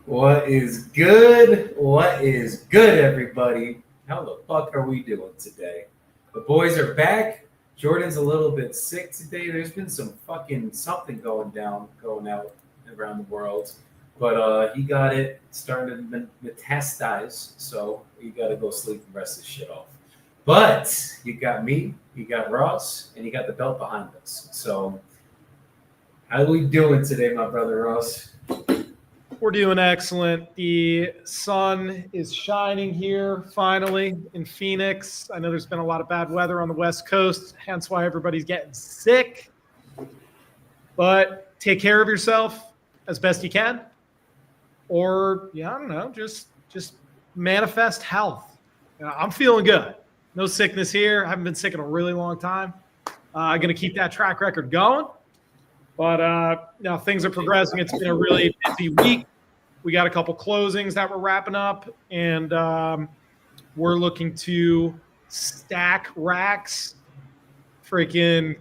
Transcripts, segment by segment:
What is good? What is good, everybody? How the fuck are we doing today? The boys are back. Jordan's a little bit sick today. There's been some fucking something going out around the world. But he got it, started to metastasize, so you got to go sleep and rest this shit off. But you got me, you got Ross, and you got the belt behind us. So how are we doing today, my brother Ross? We're doing excellent. The sun is shining here finally in Phoenix. I know there's been a lot of bad weather on the West Coast, hence why everybody's getting sick. But take care of yourself as best you can. Or, yeah, I don't know, just manifest health. I'm feeling good. No sickness here. I haven't been sick in a really long time. I'm going to keep that track record going. But now things are progressing. It's been a really busy week. We got a couple closings that we're wrapping up, and we're looking to stack racks, freaking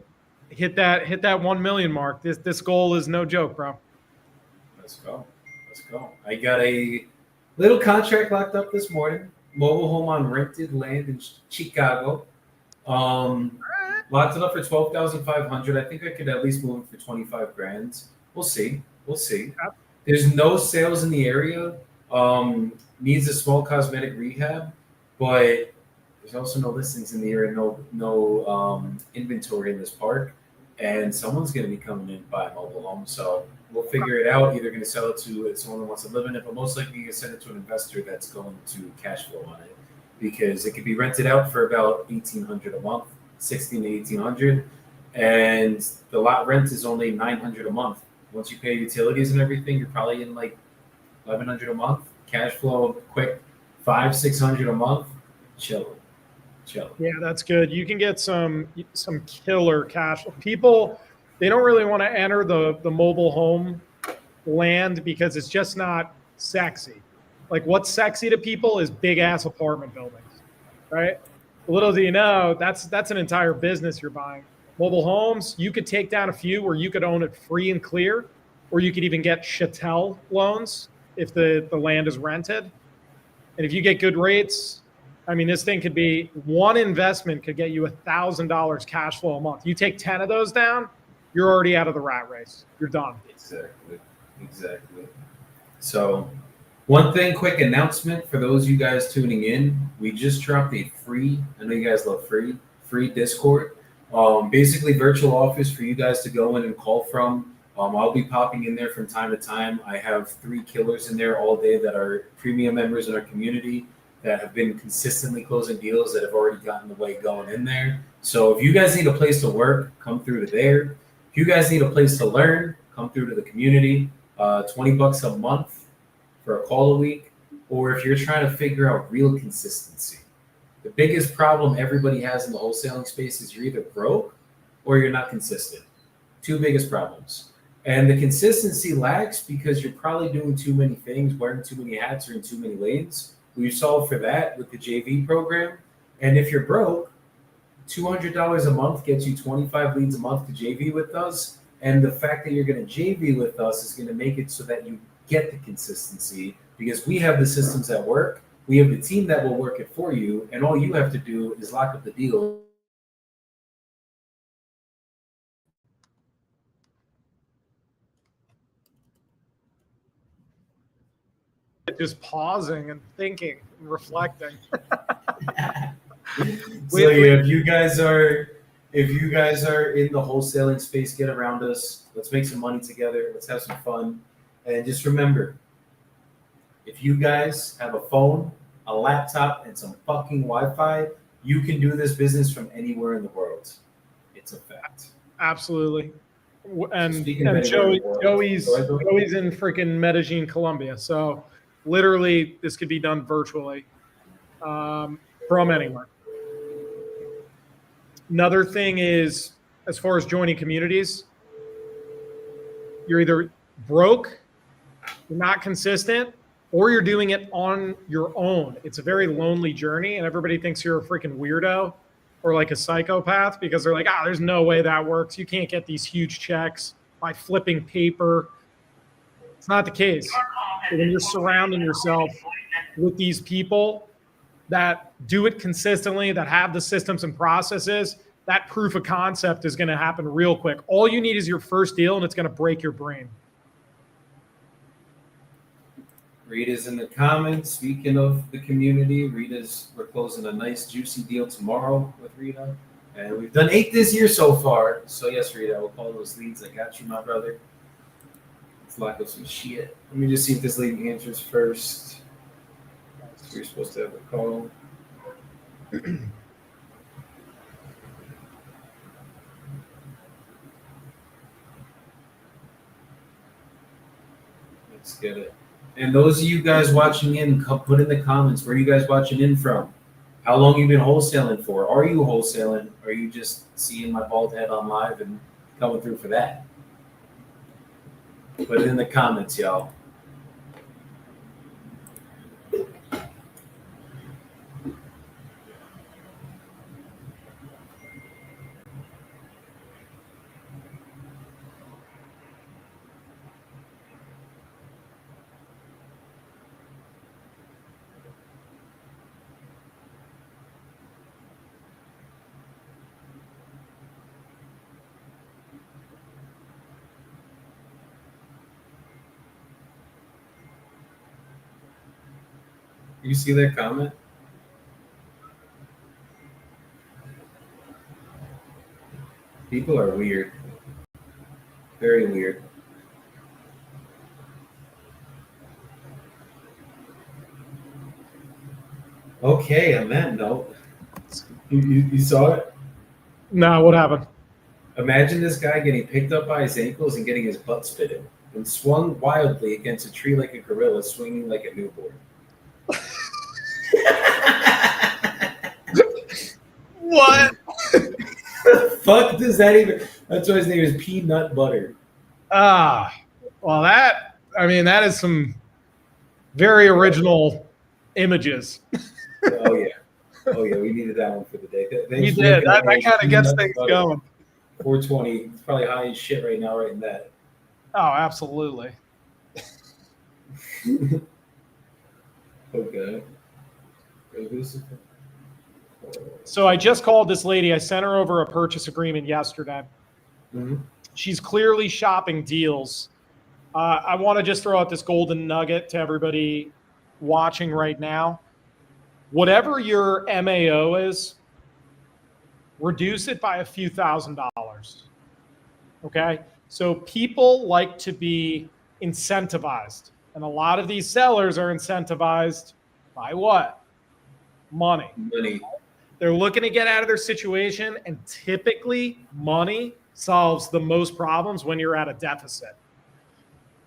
hit that 1 million mark. This goal is no joke, bro. Let's go. I got a little contract locked up this morning. Mobile home on rented land in Chicago. Locked it up for 12,500. I think I could at least move it for 25 grand. We'll see. Yep. There's no sales in the area. Needs a small cosmetic rehab, but there's also no listings in the area. No inventory in this park, and someone's going to be coming in to buy a mobile home. So we'll figure it out. Either going to sell it to someone that wants to live in it, but most likely you can send it to an investor that's going to cash flow on it, because it could be rented out for about $1,800 a month, $1,600 to $1,800, and the lot rent is only $900 a month. Once you pay utilities and everything, you're probably in like $1,100 a month. Cash flow, quick, $500-600 a month. Chill. Yeah, that's good. You can get some killer cash. People, they don't really want to enter the mobile home land because it's just not sexy. Like, what's sexy to people is big ass apartment buildings, right? Little do you know, that's an entire business you're buying. Mobile homes, you could take down a few where you could own it free and clear, or you could even get chattel loans if the land is rented. And if you get good rates, I mean, this thing could be, one investment could get you $1,000 cash flow a month. You take 10 of those down, you're already out of the rat race. You're done. Exactly. So one thing, quick announcement for those of you guys tuning in. We just dropped a free, I know you guys love free Discord. Basically virtual office for you guys to go in and call from. I'll be popping in there from time to time. I have 3 killers in there all day that are premium members in our community that have been consistently closing deals, that have already gotten the way going in there. So if you guys need a place to work, come through to there. If you guys need a place to learn, come through to the community. $20 a month for a call a week. Or if you're trying to figure out real consistency. The biggest problem everybody has in the wholesaling space is you're either broke or you're not consistent. 2 biggest problems. And the consistency lacks because you're probably doing too many things, wearing too many hats, or in too many lanes. We've solved for that with the JV program. And if you're broke, $200 a month gets you 25 leads a month to JV with us. And the fact that you're going to JV with us is going to make it so that you get the consistency, because we have the systems that work. We have the team that will work it for you, and all you have to do is lock up the deal. Just pausing and thinking and reflecting. So yeah, if you guys are in the wholesaling space, get around us. Let's make some money together. Let's have some fun. And just remember, if you guys have a phone, a laptop, and some fucking Wi-Fi, you can do this business from anywhere in the world. It's a fact. Absolutely. And Joey's in freaking Medellin, Colombia. So literally this could be done virtually from anywhere. Another thing is, as far as joining communities, you're either broke, you're not consistent, or you're doing it on your own. It's a very lonely journey, and everybody thinks you're a freaking weirdo or like a psychopath because they're like, there's no way that works. You can't get these huge checks by flipping paper. It's not the case. when you're surrounding yourself with these people that do it consistently, that have the systems and processes, that proof of concept is going to happen real quick. All you need is your first deal, and it's going to break your brain. Rita's in the comments. Speaking of the community, we're closing a nice juicy deal tomorrow with Rita. And we've done 8 this year so far. So yes, Rita, we'll call those leads. I got you, my brother. Let's lock up some shit. Let me just see if this lead answers first. So you're supposed to have a call. Let's get it. And those of you guys watching in, put in the comments where you guys watching in from. How long you been wholesaling for? Are you wholesaling? Or are you just seeing my bald head on live and coming through for that? Put it in the comments, y'all. You see that comment? People are weird. Very weird. Okay, on that note, you saw it? No, what happened? Imagine this guy getting picked up by his ankles and getting his butt spitted and swung wildly against a tree like a gorilla, swinging like a newborn. What? Fuck does that even? That's why his name is Peanut Butter. Well, that is some very original images. Oh yeah, we needed that one for the day. You did. That kind of gets things going. 420. It's probably high as shit right now, writing that. Oh, absolutely. Okay. So I just called this lady. I sent her over a purchase agreement yesterday. Mm-hmm. She's clearly shopping deals. I want to just throw out this golden nugget to everybody watching right now. Whatever your MAO is, reduce it by a few $1,000s. Okay? So people like to be incentivized. And a lot of these sellers are incentivized by what? Money. They're looking to get out of their situation, and typically money solves the most problems when you're at a deficit.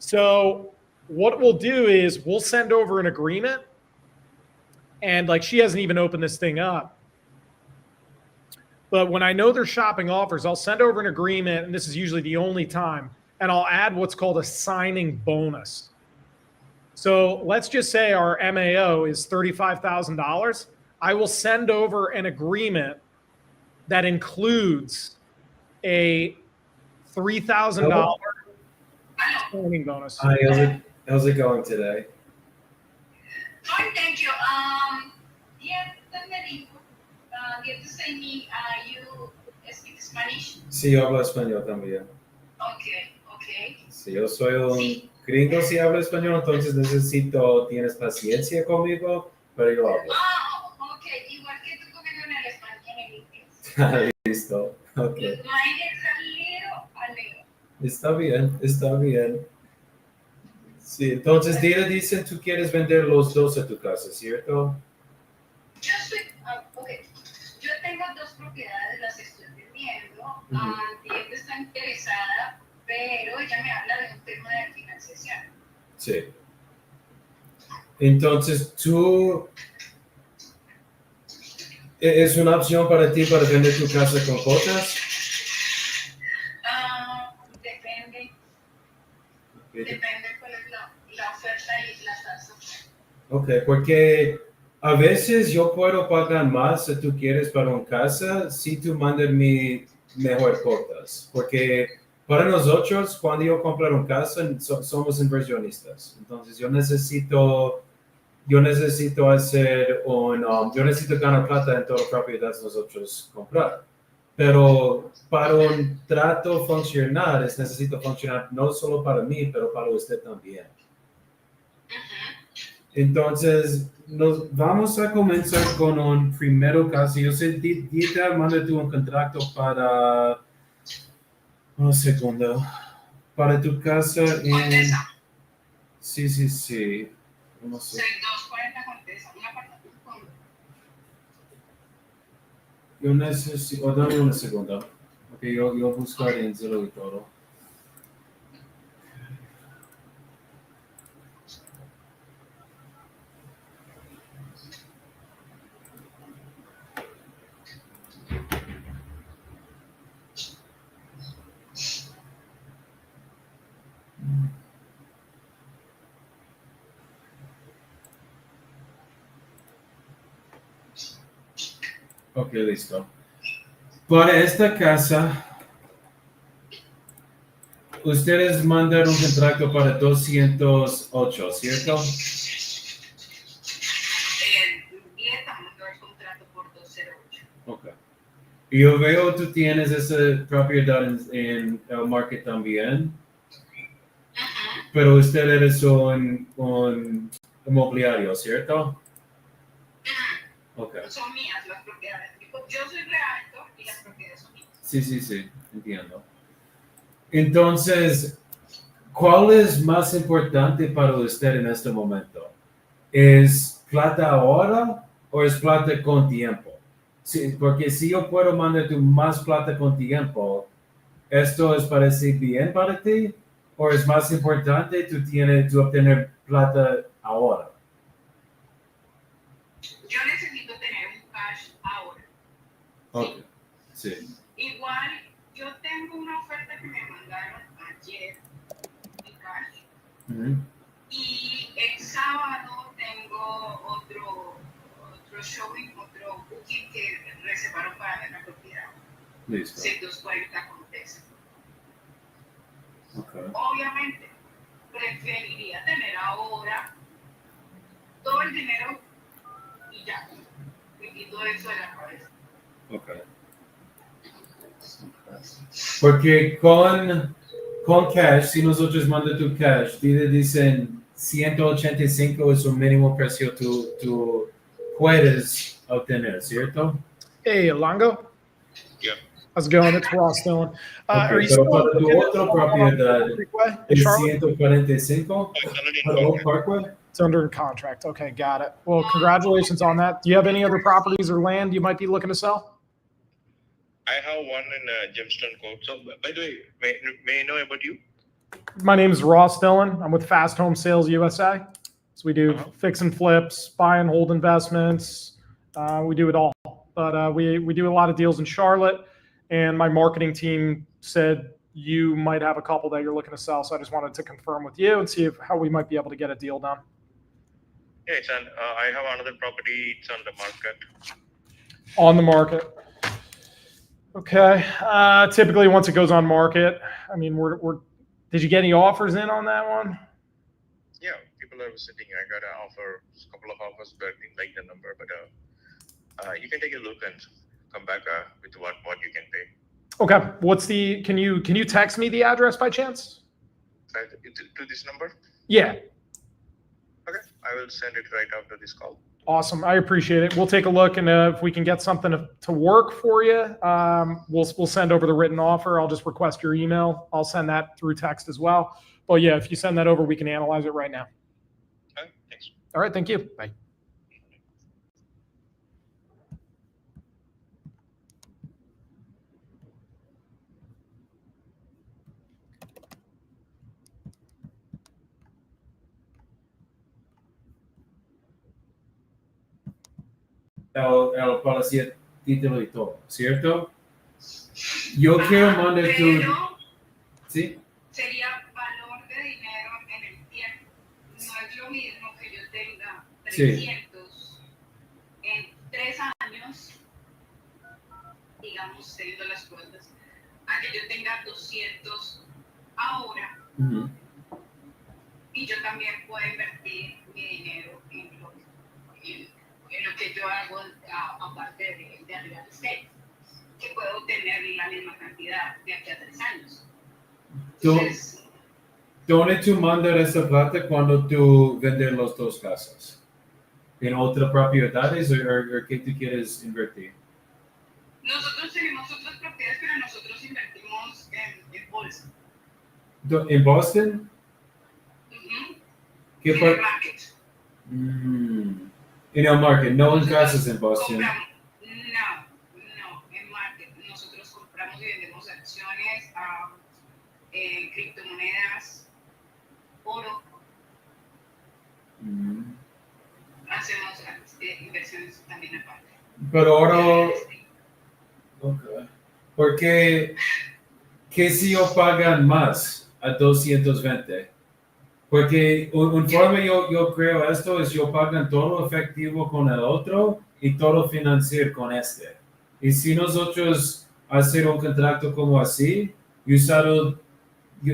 So what we'll do is we'll send over an agreement, and like she hasn't even opened this thing up. But when I know they're shopping offers, I'll send over an agreement, and this is usually the only time, and I'll add what's called a signing bonus. So let's just say our MAO is $35,000. I will send over an agreement that includes a $3,000 signing bonus. Hi, how's it going today? Fine, thank you. Get to say me, you speak Spanish? Sí, yo hablo español también. Okay. Si yo soy un gringo, si hablo español, entonces tienes paciencia conmigo, pero yo hablo. Okay. Igual que tú conmigo en el español, en el inglés. Listo, ok. Está bien. Sí, entonces Dina dicen tú quieres vender los dos a tu casa, ¿cierto? Yo tengo 2 propiedades, las estoy vendiendo. Ella está interesada, pero ella me habla de un tema de financiación. Sí. Entonces, ¿es una opción para ti para vender tu casa con cuotas? Depende cuál es la oferta y la tasa. Ok, porque a veces yo puedo pagar más si tú quieres para una casa si tú mandas mi mejor cuotas. Porque Para nosotros, cuando yo compro un casa, somos inversionistas. Entonces, yo necesito hacer yo necesito ganar plata en toda propiedad que nosotros comprar. Pero para un trato funcionar, necesito funcionar no solo para mí, pero para usted también. Entonces, nos vamos a comenzar con un primero caso. Yo sé, Dieter, manda tú un contrato para un segundo. Para tu casa en... Sí. No sé. 6240 Condesa, un apartamento con... Yo necesito... dame un segundo. Ok, yo buscaré en Zillow y todo. Ok, listo. Para esta casa, ustedes mandaron un contrato para 208, ¿cierto? Dieta mandó el contrato por 208. Ok. Y yo veo tú tienes esa propiedad en el market también, pero ustedes son un inmobiliario, ¿cierto? Ok. Son mías las propiedades. Yo soy realtor y las propiedades son mías. Sí, entiendo. Entonces, ¿cuál es más importante para usted en este momento? ¿Es plata ahora o es plata con tiempo? Sí, porque si yo puedo mandarte más plata con tiempo, ¿esto es parece bien para ti? ¿O es más importante tú obtener plata ahora? Yo necesito tener un cash ahora. Ok, sí. Igual, yo tengo una oferta que me mandaron ayer en cash. Y el sábado tengo otro showing, otro booking que reservaron para la propiedad. Listo. 640 Condesa. Okay. Obviamente, preferiría tener ahora todo el dinero y ya. Me quito eso de la cabeza. Okay. Porque con cash, si nosotros mandamos tu cash, te dicen 185 es un mínimo precio tú puedes obtener, ¿cierto? Hey, Longo. Yeah. How's it going? It's Ross Dillon. Are you Pero still para tu looking at otra the home on propiedad Creekway in es Charlotte? 145 It's already in para Oak progress. Parkway. It's under contract. Okay, got it. Well, congratulations on that. Do you have any other properties or land you might be looking to sell? I have one in Gemstone Court. So, by the way, may I know about you? My name is Ross Dillon. I'm with Fast Home Sales USA. So we do fix and flips, buy and hold investments. We do it all. But we do a lot of deals in Charlotte. And my marketing team said you might have a couple that you're looking to sell. So I just wanted to confirm with you and see how we might be able to get a deal done. Yeah, I have another property. It's on the market. On the market. Okay. Typically, once it goes on market, I mean, did you get any offers in on that one? Yeah, people are visiting. I got an offer, a couple of offers, but I didn't like the number. But you can take a look and come back with what you can pay. Okay. Can you text me the address by chance? To this number? Yeah. Okay, I will send it right after this call. Awesome. I appreciate it. We'll take a look, and if we can get something to work for you, we'll send over the written offer. I'll just request your email. I'll send that through text as well. But yeah, if you send that over, we can analyze it right now. Okay, thanks. All right. Thank you. Bye. El policía título y todo, ¿cierto? Yo quiero mandar tu... Pero ¿Sí? sería valor de dinero en el tiempo. No es lo mismo que yo tenga Sí. 300 en 3 años, digamos, teniendo las cuentas, a que yo tenga 200 ahora Ujú. y yo también puedo invertir mi dinero en lo que yo hago aparte de real estate, que puedo obtener la misma cantidad de aquí a 3 años. Entonces, ¿Dónde tú mandas esa plata cuando tú vendes las dos casas? ¿En otras propiedades o qué tú quieres invertir? nosotros tenemos otras propiedades, pero nosotros invertimos en bolsa. ¿En Boston? Ujú. ¿Qué En el parte? market. En el market, no en Nosotros casas en Boston. no, en market. Nosotros compramos y vendemos acciones, criptomonedas, oro. Hacemos inversiones también aparte. Pero ahora, okay. Porque, ¿qué si yo pagan más a 220? Porque un forma yo creo esto es yo pagan todo efectivo con el otro y todo financiero con este. Y si nosotros hacer un contrato como así, y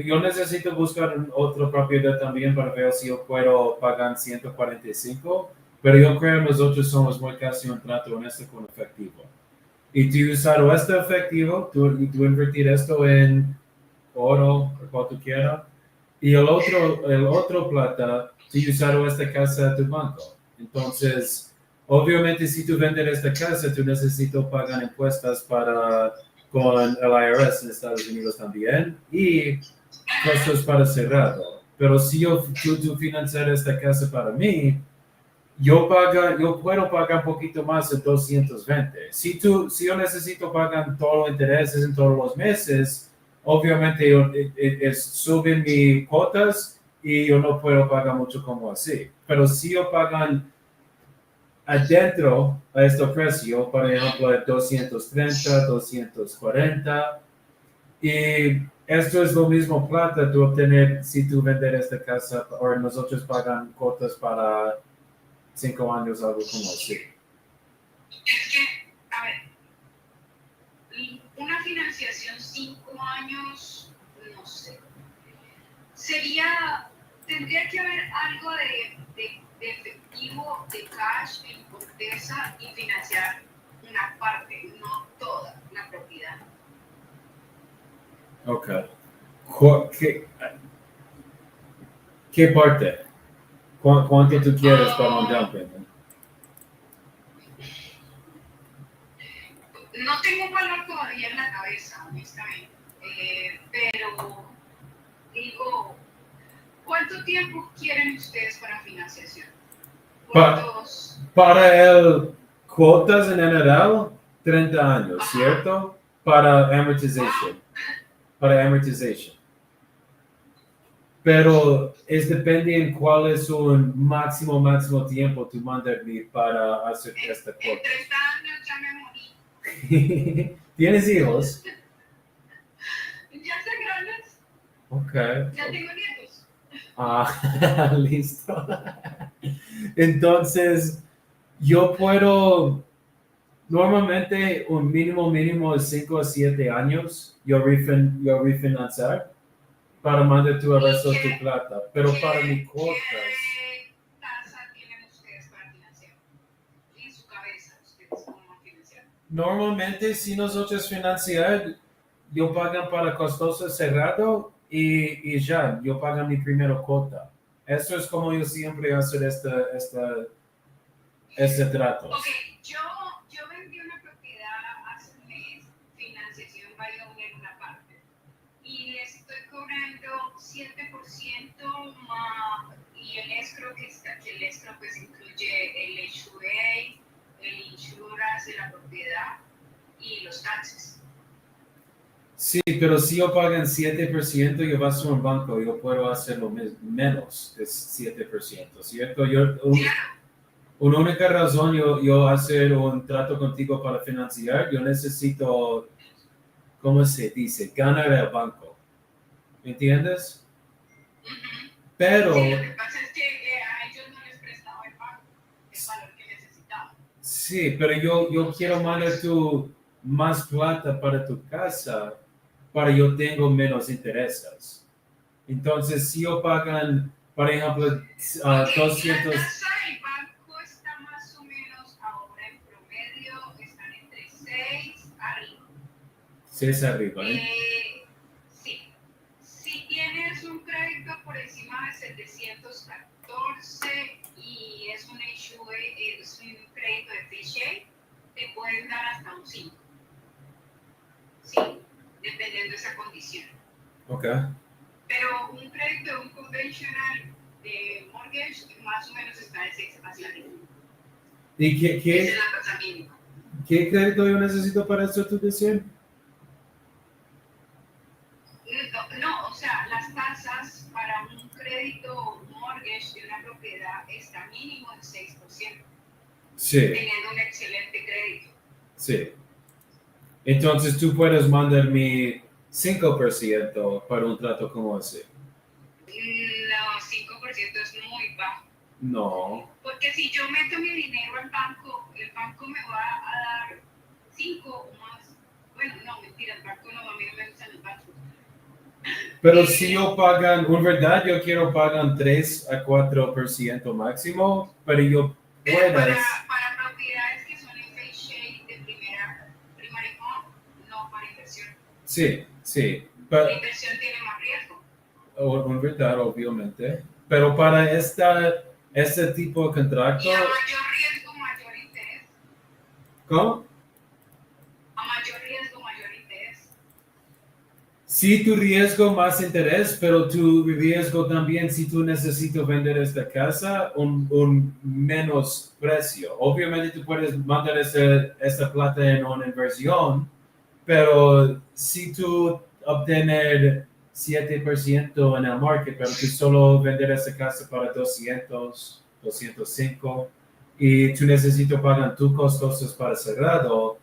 yo necesito buscar otra propiedad también para ver si yo puedo pagar 145, pero yo creo que nosotros somos muy casi un trato honesto con efectivo. Y tú usar este efectivo, tú invertir esto en oro, o cual tú quieras, y el otro plata, tú usar esta casa a tu banco. Entonces, obviamente, si tú vendes esta casa, tú necesitas pagar impuestos con el IRS en Estados Unidos también y costos para cerrado. Pero si tú financiar esta casa para mí, yo puedo pagar un poquito más de 220. Si yo necesito pagar todos los intereses en todos los meses, obviamente suben mis cuotas y yo no puedo pagar mucho como así. Pero si yo pagan adentro a este precio, por ejemplo, de 230, 240, y esto es lo mismo plata tú obtener si tú vender esta casa o nosotros pagan cuotas para 5 años, algo como así. Es que, a ver, una financiación 5 años, no sé. Tendría que haber algo de efectivo, de cash en Corteza y financiar una parte, no toda la propiedad. Ok. ¿Qué parte? ¿Cuánto tú quieres para un down payment? No tengo un valor todavía en la cabeza, honestamente, pero digo, ¿cuánto tiempo quieren ustedes para financiación? Para el cuotas en general, 30 años, ¿cierto? Para amortization. Para amortization. Pero depende en cuál es un máximo tiempo tú mandarme para hacer esta cuota. En 30 años ya me morí. ¿Tienes hijos? Ya están grandes. Ok. Ya tengo nietos. Ah, listo. Entonces, yo puedo, normalmente un mínimo de 5 a 7 años, yo refinanciar para mandar tu resto de tu plata. Pero para mis cuotas. ¿Qué tasa tienen ustedes para financiar? En su cabeza, ustedes cómo financiar. Normalmente, si nosotros financiar, yo pagan para costoso cerrado y ya, yo pagan mi primera cuota. Eso es como yo siempre hacer este trato. Ok, yo vendí una propiedad hace un mes, financiación Wyoming en una parte, y le estoy cobrando 7% más, y el escrow que el escrow pues incluye el HOA, el insurance de la propiedad y los taxes. Sí, pero si yo pagan 7%, yo voy a ser un banco, yo puedo hacerlo menos de 7%, ¿cierto? Una única razón yo hacer un trato contigo para financiar, yo necesito, ¿cómo se dice? Ganar el banco. ¿Me entiendes? Pero... Sí, lo que pasa es que a ellos no les prestaba el banco el valor que necesitaban. Sí, pero yo quiero mandar tu más plata para tu casa para yo tengo menos intereses. Entonces, si yo pagan, por ejemplo, Ok, y la 200, tasa del banco está más o menos ahora en promedio, están entre 6 arriba. 6 arriba, ¿eh? Sí. Si tienes un crédito por encima de 714 y es un crédito de FHA, te pueden dar hasta un 5. Sí, dependiendo de esa condición. Ok. Pero un crédito, un convencional de mortgage, más o menos está de 6 hacia arriba. ¿Y Esa es la tasa mínima. qué crédito yo necesito para esto, tú decías? No, o sea, las tasas para un crédito mortgage de una propiedad está mínimo en 6%, Sí, teniendo un excelente crédito. sí. Entonces tú puedes mandarme 5% para un trato como ese. No, 5% es muy bajo. No. Porque si yo meto mi dinero al banco, el banco me va a dar 5 o más. Bueno, no, mentira, el banco no, a mí no me gustan los bancos. Pero si yo pagan, en verdad yo quiero pagan 3 a 4% máximo, pero yo Pero puedes. para propiedades que son FHA de primary home, no para inversión. Sí, sí. La Pero, inversión tiene más riesgo. en verdad, obviamente. Pero para este tipo de contrato, Y a mayor riesgo, mayor interés. ¿cómo? A mayor riesgo, mayor interés. Sí, tu riesgo más interés, pero tu riesgo también si tú necesitas vender esta casa, un menos precio. Obviamente tú puedes mandar esta plata en una inversión, pero si tú obtener 7% en el market, pero tú solo vender esa casa para 200, 205, y tú necesitas pagar tus costos para cerrado,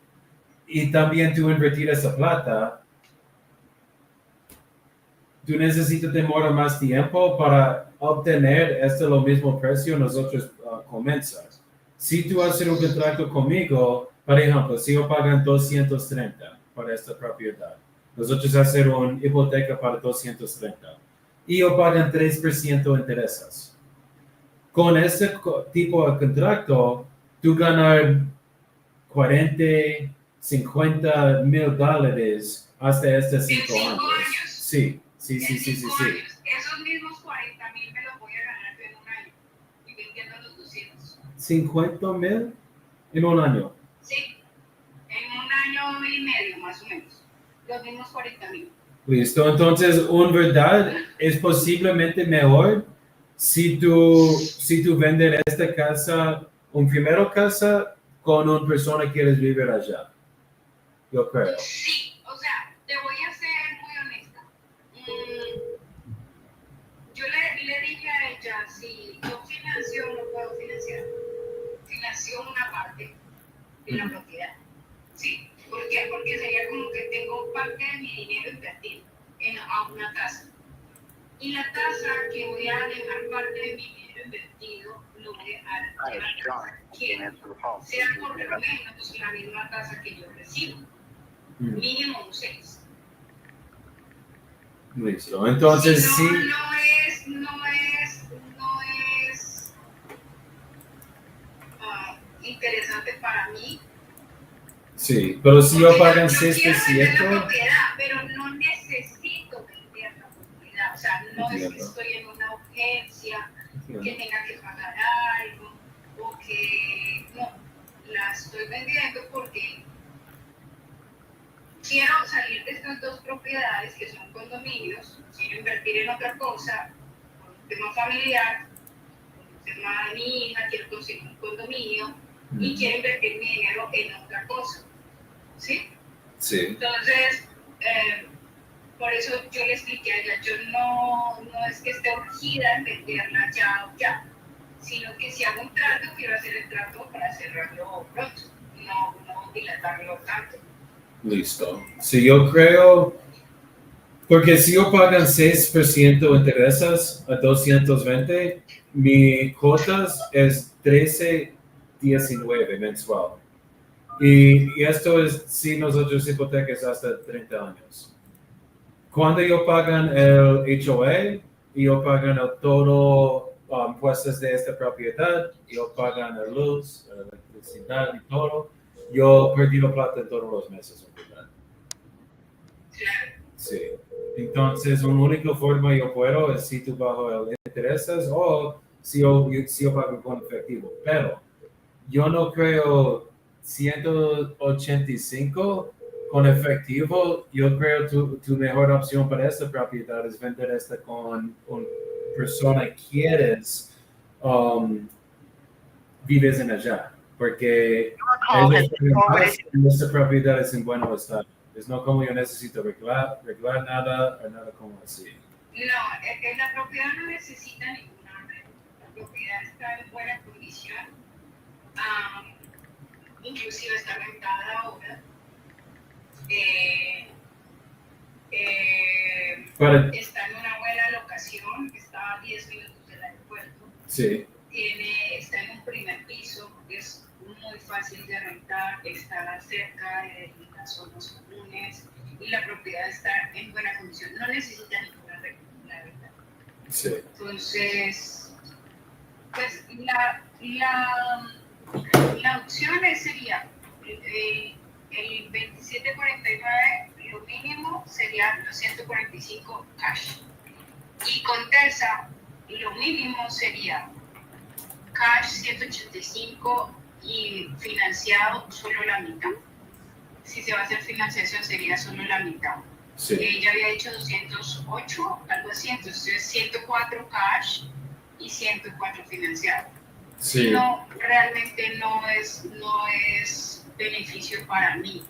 y también tú invertir esa plata, tú necesitas demorar más tiempo para obtener lo mismo precio nosotros comenzamos. Si tú haces un contrato conmigo, por ejemplo, si yo pagan 230 para esta propiedad, nosotros hacer una hipoteca para 230 y yo pagan 3% de intereses. Con este tipo de contrato, tú ganas 40, 50 mil dólares hasta estos 5 En 5 años. años. Sí, sí, En sí, sí, sí, 5 sí. años. Esos mismos 40,000 me los voy a ganar yo en un año. Y vendiendo los 200. 50,000 en un año. Sí, en un año y medio más o menos. Los mismos 40,000. Listo, entonces, en verdad, es posiblemente mejor si tú vendes esta casa, un primero casa, con una persona que quieres vivir allá. Yo creo. Sí, o sea, te voy a ser muy honesta. Yo le dije a ella, si yo financio, no puedo financiar. Financio una parte de la propiedad. ¿Sí? ¿Por qué? Porque sería como que tengo parte de mi dinero invertido a una tasa. Y la tasa que voy a dejar parte de mi dinero invertido, lo voy a dejar que sea por lo menos la misma tasa que yo recibo. Mínimo un 6. Listo, entonces Si sí. no es interesante para mí. Sí, pero si yo pagan Yo quiero vender la 6%. propiedad, pero no necesito vender la propiedad. O sea, no es que Entiendo. estoy en una urgencia, Entiendo. que tenga que pagar algo, o que no, la estoy vendiendo porque quiero salir de estas dos propiedades que son condominios, quiero invertir en otra cosa, por un tema familiar, por un tema de mi hija, quiero conseguir un condominio y quiero invertir mi dinero en otra cosa. ¿Sí? Sí. Entonces, por eso yo le expliqué a ella, yo no es que esté urgida en venderla ya o ya, sino que si hago un trato, quiero hacer el trato para cerrarlo pronto, no dilatarlo tanto. Listo. Si yo creo, porque si yo pagan 6% de intereses a 220, mi cuotas es 13.19 mensual. Y esto es si nosotros hipotecas hasta 30 años. cuando ellos pagan el HOA, ellos pagan el todo puestos de esta propiedad, ellos pagan la luz, la electricidad y todo. Yo perdí la plata en todos los meses, en verdad. Sí. Entonces, una única forma yo puedo es si tú bajo el intereses o si yo pago con efectivo. Pero yo no creo 185 con efectivo. Yo creo tu mejor opción para esta propiedad es vender esta con una persona que quieres vives en allá. Porque ellos más en esta propiedad es en buen estado. Es no como yo necesito arreglar nada o nada como así. No, es que la propiedad no necesita ningún arreglo. La propiedad está en buena condición. Inclusive está rentada ahora. Está en una buena locación, está a 10 minutos del aeropuerto. Sí. Está en un primer piso, es muy fácil de rentar, está cerca de las zonas comunes y la propiedad está en buena condición. No necesita ninguna arreglo, la verdad. Sí. Entonces, pues la opción sería el 2749, lo mínimo sería los 145 cash. Y con TESA, lo mínimo sería cash 185 y financiado solo la mitad. Si se va a hacer financiación sería solo la mitad. Sí. Ella había dicho 208, algo así, entonces 104 cash y 104 financiado. Sí. No, realmente no es beneficio para mí.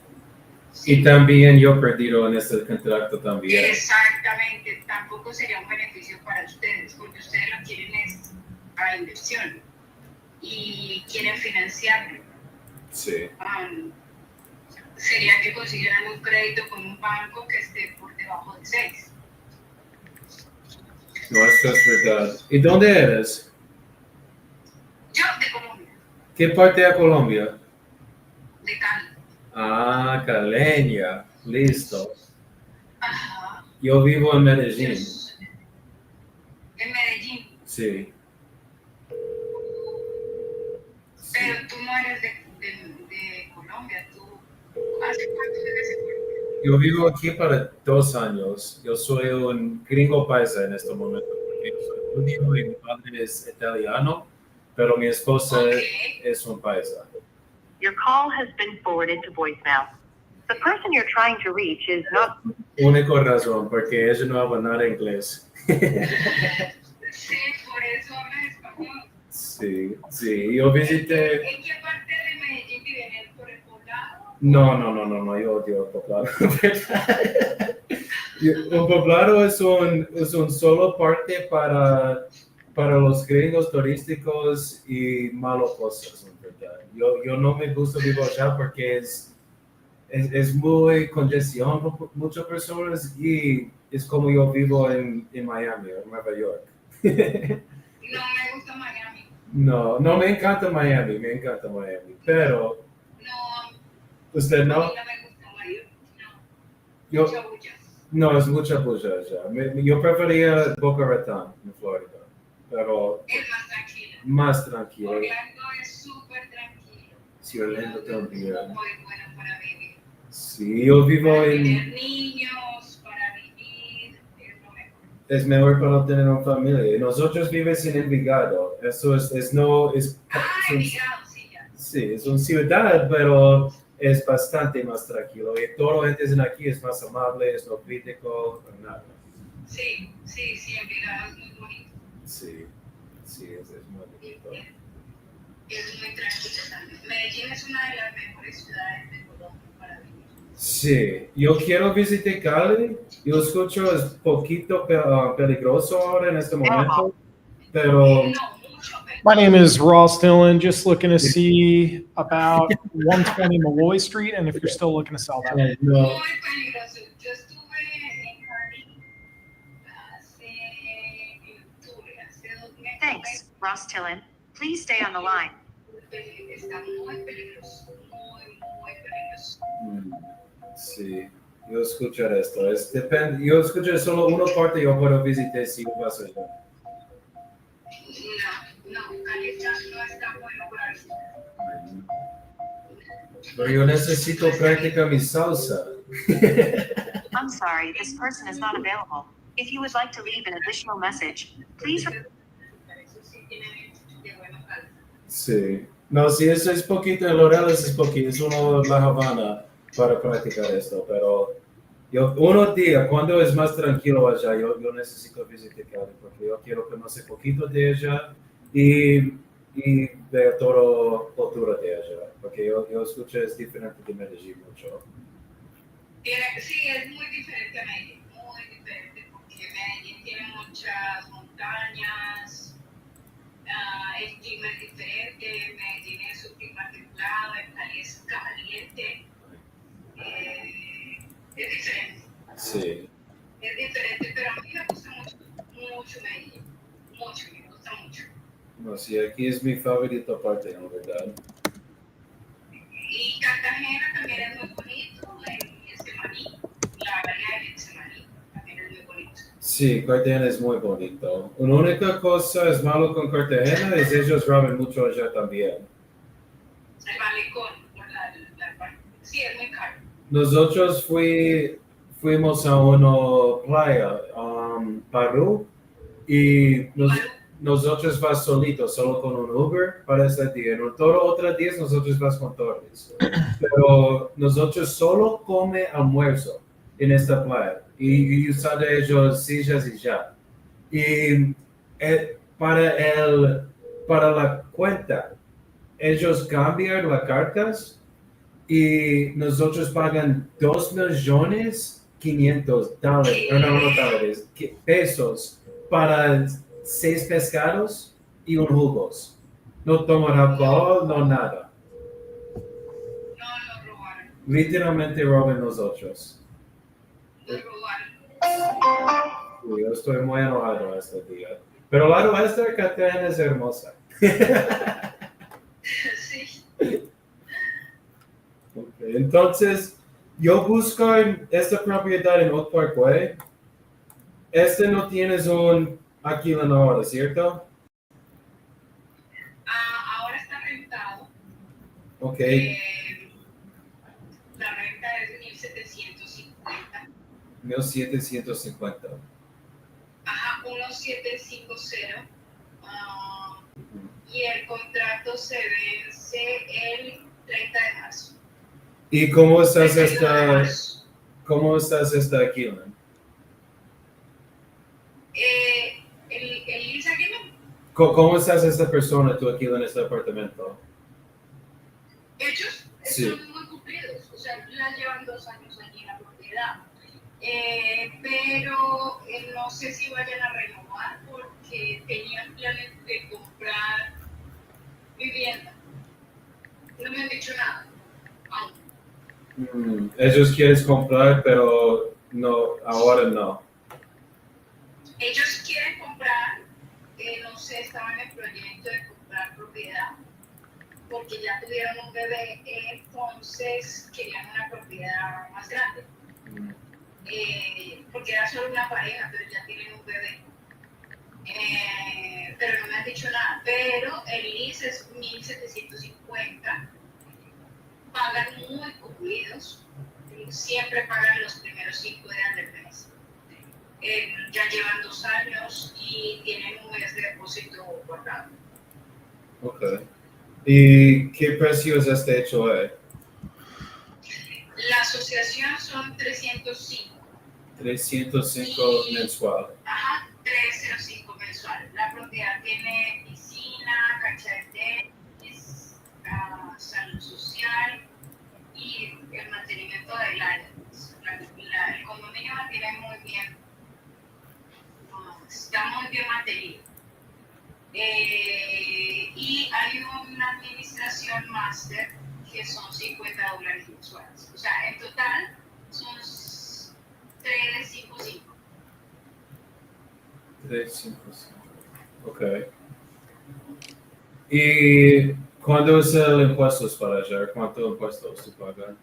Sí. Y también yo perdido en este contrato también. Exactamente, tampoco sería un beneficio para ustedes, porque ustedes lo quieren es para inversión y quieren financiarlo. Sí. Sería que consiguieran un crédito con un banco que esté por debajo de 6. No, esto es verdad. ¿Y dónde eres? Yo de Colombia. ¿Qué parte de Colombia? De Cali. Ah, caleña. Listo. Ajá. Yo vivo en Medellín. En Medellín. Sí. Pero tú no eres de Colombia. ¿Hace cuánto vives en Colombia? Yo vivo aquí para 2 años. Yo soy un gringo paisa en este momento. Porque yo soy judío y mi padre es italiano, pero mi esposa es un paisa. Your call has been forwarded to voicemail. The person you're trying to reach is not... Única razón, porque ella no habla nada inglés. Sí, por eso habla español. Sí. Yo visité... ¿En qué parte de Medellín viven? ¿Por el poblado? No, yo odio el poblado. Un poblado es un solo parte para los gringos turísticos y malas cosas, en verdad. Yo no me gusta vivir allá porque es muy congestión, muchas personas, y es como yo vivo en Miami o Nueva York. No me gusta Miami. No me encanta Miami, pero... No. ¿Usted no? A mí no me gusta Miami. No. Mucha bulla. No, es mucha bulla allá. Yo prefería Boca Raton, en Florida, pero... Es más tranquilo. Más tranquilo. Orlando es súper tranquilo. Sí, Orlando también. Es muy bueno para vivir. Sí, yo vivo para en... tener niños, para vivir, es lo mejor. Es mejor para tener una familia. Nosotros vivimos en Envigado. Eso es Envigado, sí, ya. Sí, es una ciudad, pero es bastante más tranquilo. Y todo la gente aquí es más amable, es no crítico, nada. Sí, Envigado es muy bonito. Sí, es muy bonito. Es muy tranquilo también. Medellín es una de las mejores ciudades de Colombia para vivir. Sí, yo quiero visitar Cali. Yo escucho es poquito peligroso ahora en este momento, pero... My name is Ross Dillon, just looking to see about 120 Malloy Street, and if you're still looking to sell that. No. Muy peligroso. Yo estuve en Cali hace octubre, hace 2 meses. Thanks, Ross Dillon. Please stay on the line. Está muy peligroso, muy peligroso. Sí. Yo escuchar esto. Depende, yo escuché solo una parte, yo puedo visitar si yo paso allá. No, California no está bueno para eso. Pero yo necesito practicar mi salsa. I'm sorry, this person is not available. If you would like to leave an additional message, please. Eso sí tiene de buena calidad. Sí. No, si eso es poquito, el Orales es poquito, es uno de La Habana para practicar esto, pero yo, unos días, cuando es más tranquilo allá, yo necesito visitar Cali, porque yo quiero conocer poquito de allá y ver toda la cultura de allá, porque yo escuché es diferente de Medellín mucho. Sí, es muy diferente a Medellín, muy diferente, porque Medellín tiene muchas montañas, el clima es diferente, Medellín es un clima templado, el Cali es caliente, es diferente. Sí. Es diferente, pero a mí me gusta mucho Medellín, mucho, me gusta mucho. No, sí, aquí es mi favorita parte, en verdad. Y Cartagena también es muy bonito, en Semaní, la área de Semaní también es muy bonito. Sí, Cartagena es muy bonito. Una única cosa es malo con Cartagena es ellos roban mucho allá también. El malecón, sí, es muy caro. Nosotros fuimos a una playa, Perú, y nosotros vas solitos, solo con un Uber para ese día. En todo otro día nosotros vas con todos. Pero nosotros solo come almuerzo en esta playa y usar de ellos sillas y ya. Y para la cuenta, ellos cambian las cartas y nosotros pagan $2.500.000, no dólares, pesos para 6 pescados y un jugos. No toman alcohol, no nada. No, nos robaron. Literalmente roban nosotros. Nos robaron. Sí, yo estoy muy enojado este día. Pero la oeste de Cartagena es hermosa. Sí. Okay, entonces, yo busco esta propiedad en Oak Parkway. Este no tienes un alquiler ahora, ¿cierto? Ahora está rentado. Ok. La renta es 1,750. 1,750. Ajá, 1,750. Y el contrato se vence el 30 de marzo. ¿Y cómo estás 31 de marzo. cómo estás esta alquiler? El lease agreement, ¿Cómo estás esta persona, tu alquiler en este apartamento? ellos Sí. son muy cumplidos, o sea, ya llevan 2 años allí en la propiedad. Pero no sé si vayan a renovar porque tenían planes de comprar vivienda. No me han dicho nada aún. Ellos quieren comprar, pero no, ahora no. Ellos quieren comprar, no sé, estaban en el proyecto de comprar propiedad porque ya tuvieron un bebé, entonces querían una propiedad más grande. Porque era solo una pareja, pero ya tienen un bebé. Pero no me han dicho nada. Pero el lease es 1,750. Pagan muy cumplidos. Siempre pagan los primeros 5 días del mes. Ya llevan 2 años y tienen un mes de depósito guardado. Ok. ¿Y qué precio es este hecho hoy? La asociación son 305. 305 mensual. Ajá, 305 mensual. La propiedad tiene piscina, cancha de tenis, salud social y el mantenimiento del área. El condominio mantiene muy bien, está muy bien mantenido. Y hay una administración máster que son $50 mensuales. O sea, en total son 355. 355. Ok. ¿Y cuándo es el impuestos para allá? ¿Cuánto impuestos tú pagas?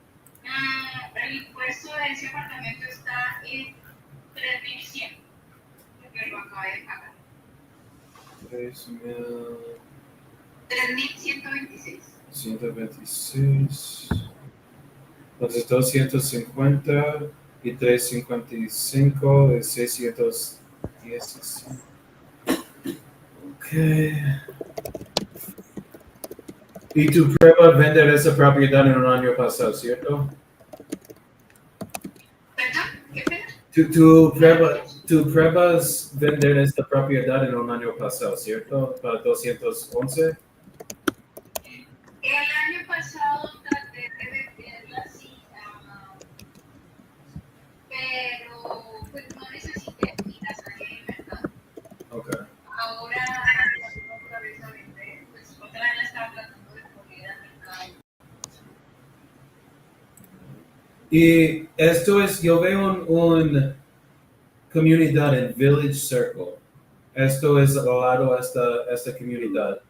el impuesto de ese apartamento está en 3.100, porque lo acabé de pagar. 3.126. 126. Entonces 250 y 355 de 616. Ok. Y tu prueba vender esa propiedad en un año pasado, ¿cierto? ¿Perdón? ¿Qué pena? Tu pruebas vender esta propiedad en un año pasado, ¿cierto? Para 211. El año pasado traté de venderla así, pero pues no necesité y la saqué del mercado. Okay. Ahora, otra vez a vender, pues otra vez la estaba tratando de poner al mercado. Y esto es, yo veo un comunidad en Village Circle. Esto es al lado de esta comunidad.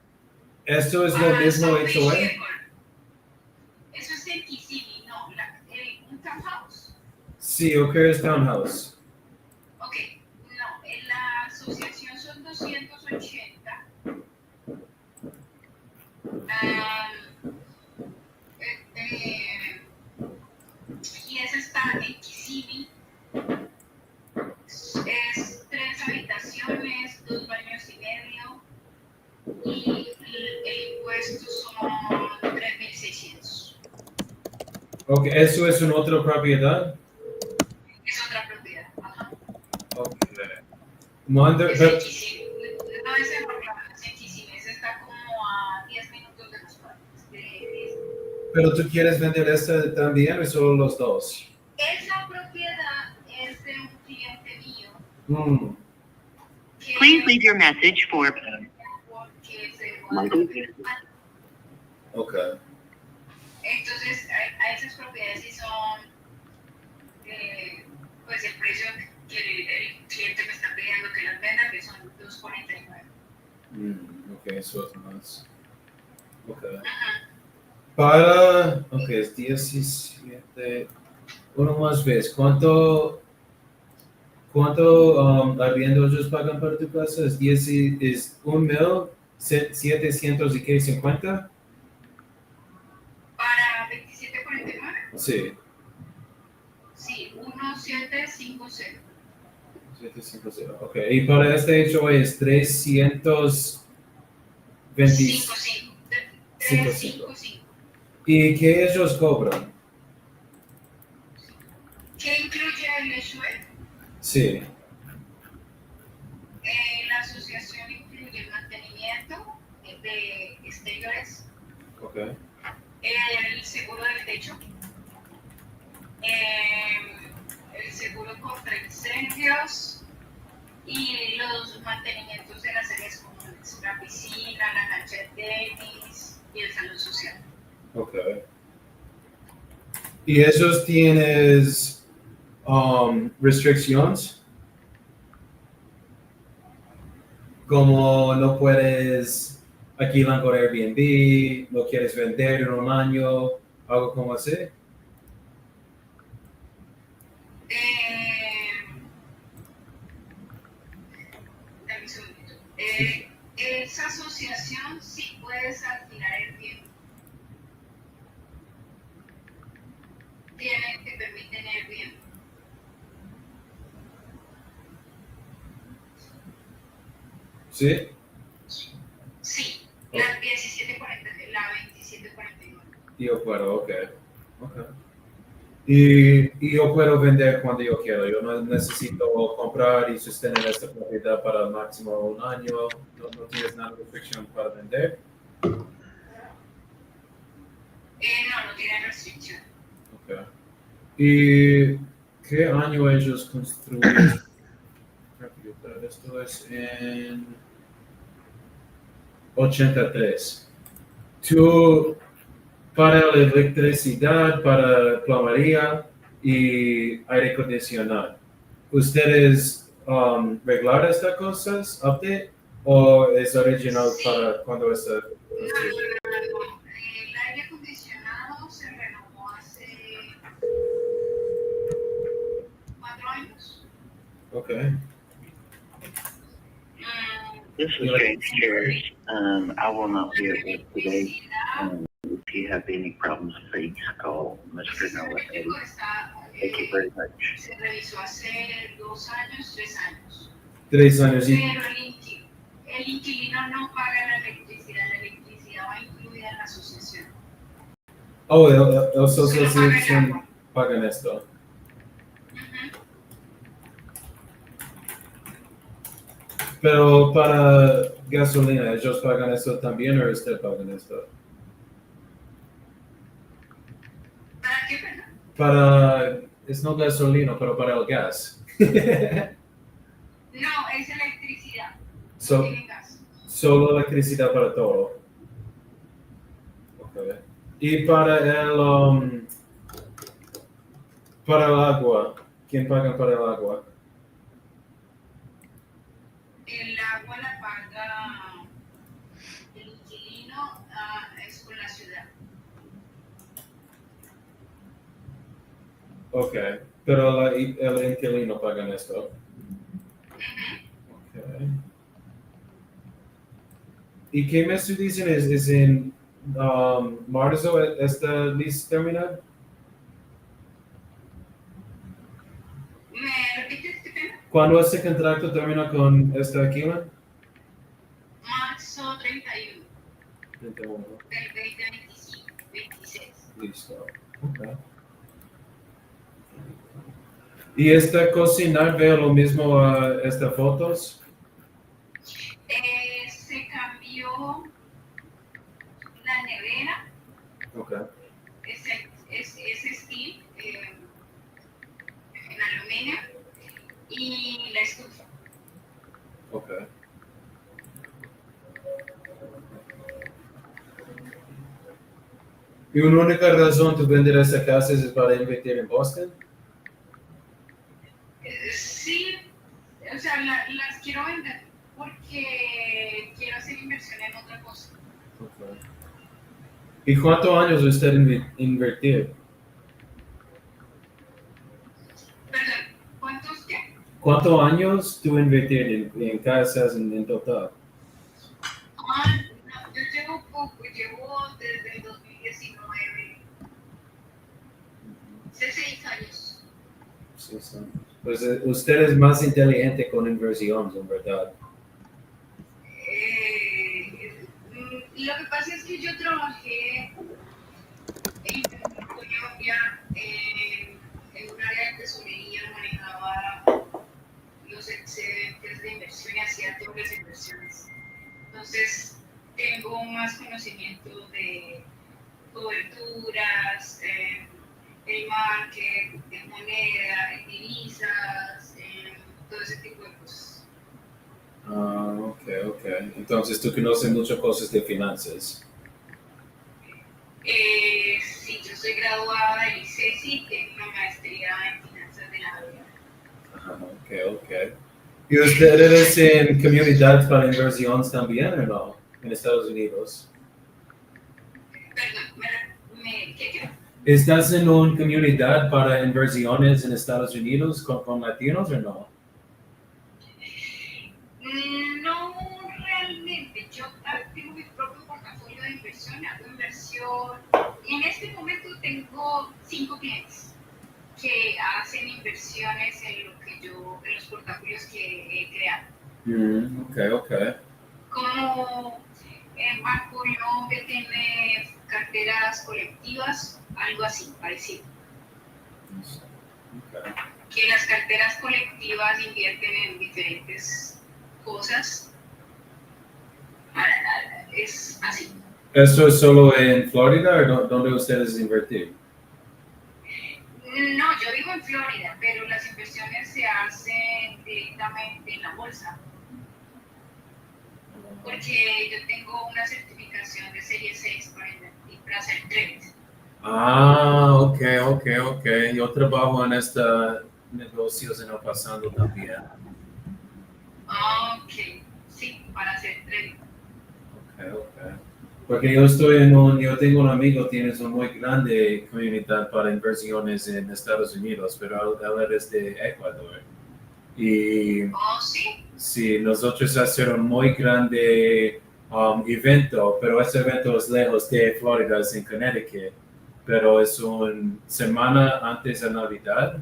¿Esto es lo mismo South HOA? Circle. Eso es en Kissimmee, no, un townhouse. Sí, ¿o qué es Townhouse? Ok, no, en la asociación son 280. Y esa está en Kissimmee. Es 3 habitaciones, 2 baños y medio. Y el impuesto son 3.600. Ok, ¿eso es una otra propiedad? Es otra propiedad. Ajá. Ok. Manda, Es en Kissimmee. No es en Orlando, es en Kissimmee. Esa está como a 10 minutos de los parques. pero tú quieres vender esta también o solo los dos? Esa propiedad es de un cliente mío. Que Please leave your message for porque se va Ok. Entonces, a esas propiedades sí son, pues el precio que el cliente me está pidiendo que las venda, que son 249. Ok, eso es más. Ok. Ajá. Ok, es 17. Uno más vez. ¿Cuánto arriendo ellos pagan para tu casa? Es 1,700 y qué, 50? Para 2749, Sí. sí, 1750. 750. Ok, y para este hecho es 325. 355. ¿Y qué ellos cobran? ¿Qué incluye el HUE? Sí. La asociación incluye el mantenimiento de exteriores, Ok. el seguro del techo, el seguro contra incendios y los mantenimientos de las áreas comunes, la piscina, la cancha de tenis y el salón social. Ok. ¿Y esos tienes restricciones? Como no puedes alquilar por Airbnb, no quieres vender en un año, algo como así. Dame un segundito. Esa asociación sí puedes alquilar el bien. Tienen que permiten el bien. ¿Sí? Sí, la 1740, la 2749. Yo puedo, ok. Y yo puedo vender cuando yo quiero. Yo no necesito comprar y sostener esta propiedad para el máximo un año. No tienes nada de restricción para vender. No tienen restricción. Ok. ¿Y qué año ellos construyeron? Esto es en 83. Tú, para la electricidad, para plomería y aire acondicionado, ¿ustedes arreglar estas cosas, update, o es original Sí. para cuando está construido? No. El aire acondicionado se renovó hace Okay. This is James Chairs. I will not be at work today. If you have any problems, please call Mr. Noah. Thank you very much. Se revisó hace 2 años, 3 años. 3 años. Pero el inquilino no paga la electricidad va incluida en la asociación. Oh, la asociación pagan esto. Pero para gasolina, ¿ellos pagan esto también o usted pagan esto? ¿Para qué, perdón? Para, es no gasolina, pero para el gas. No, es electricidad. No tienen gas. Solo electricidad para todo. Okay. Y para el agua, ¿quién paga para el agua? El agua la paga el inquilino, es con la ciudad. Okay, pero el inquilino paga esto. Okay. ¿Y qué mes tú dicen es en marzo esta lista terminada? ¿Me repites qué tema? ¿Cuándo este contrato termina con esta alquila? Marzo 31 31. del 2026. Listo. Okay. ¿Y esta cocina ve lo mismo a estas fotos? Se cambió la nevera, Okay. es steel, en aluminio, y la estufa. Okay. ¿Y una única razón de vender esta casa es para invertir en Boston? Sí, o sea, las quiero vender porque quiero hacer inversión en otra cosa. Okay. ¿Y cuántos años usted invertir? Perdón, ¿cuántos qué? ¿Cuántos años tú invertir en casas en total? No, yo llevo poco, llevo desde el 2019, hace 6 años. 6 años. Pues usted es más inteligente con inversiones, en verdad. Lo que pasa es que yo trabajé en Colombia en un área de tesorería, manejaba los excedentes de inversión y hacía todas las inversiones. Entonces, tengo más conocimiento de coberturas, el market, de moneda, de divisas, todo ese tipo de cosas. Okay. Entonces tú conoces muchas cosas de finanzas. Sí, yo soy graduada del ICESI, tengo una maestría en finanzas de la vida. Okay. ¿Y usted es en comunidad para inversiones también o no? En Estados Unidos. Perdón, ¿qué? ¿Estás en una comunidad para inversiones en Estados Unidos con latinos o no? No realmente, yo tengo mi propio portafolio de inversión, hago inversión. En este momento tengo 5 clientes que hacen inversiones en los portafolios que he creado. Okay. Como en Colombia tiene carteras colectivas, algo así, parecido. Okay. Que las carteras colectivas invierten en diferentes cosas. Es así. ¿Esto es solo en Florida o dónde ustedes invertir? No, yo vivo en Florida, pero las inversiones se hacen directamente en la bolsa. Porque yo tengo una certificación de serie 6 para invertir, para hacer trades. Okay. Yo trabajo en negocios en el pasado también. Ok, sí, para hacer trading. Okay. Porque yo tengo un amigo, tienes una muy grande comunidad para inversiones en Estados Unidos, pero él es de Ecuador. Y Oh, sí. sí, nosotros hacer un muy grande evento, pero ese evento es lejos de Florida, es en Connecticut, pero es una semana antes de Navidad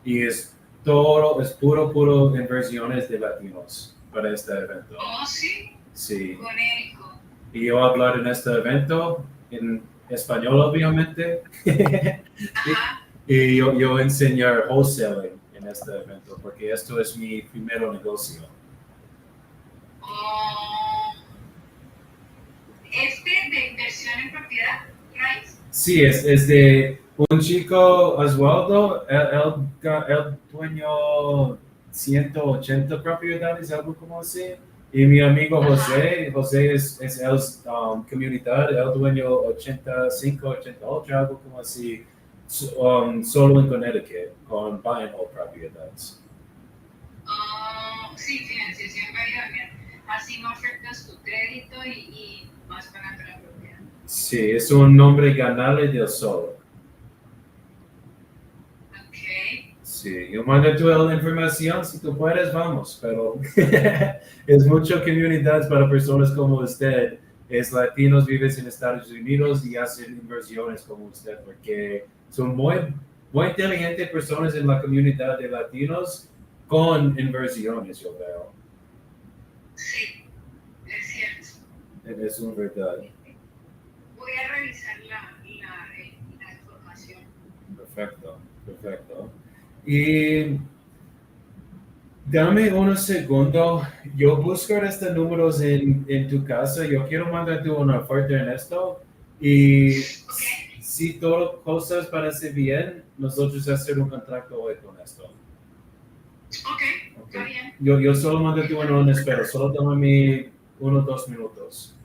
y es todo, es puro inversiones de latinos para este evento. Oh, sí. Sí, Conérico. y yo hablar en este evento en español, obviamente, Ajá. y yo enseñar wholesaling en este evento, porque esto es mi primer negocio. Oh, de inversión en propiedad, raíz. Sí, es de un chico, Oswaldo, él dueño 180 propiedades, algo como así. Y mi amigo José es el comunidad, él dueño 85, 88, algo como así, solo en Connecticut, con buy and hold propiedades. Oh, sí, financiación variable. Así no afectas tu crédito y vas pagando la propiedad. Sí, es un nombre ganable del sol. Ok. Sí, yo mando toda la información, si tú puedes, vamos, pero es mucha comunidad para personas como usted, es latinos, vives en Estados Unidos y hacen inversiones como usted, porque son muy inteligentes personas en la comunidad de latinos con inversiones, yo veo. Sí, es cierto. Es una verdad. Voy a revisar la información. Perfecto, perfecto. Y dame unos segundos. Yo busco estos números en tu casa. Yo quiero mandarte una oferta en esto. Y Ok, si todo cosas parece bien, nosotros hacer un contrato hoy con esto. ok, Ok. está bien. Yo solo mandate uno en espera. Solo dame 2 minutos.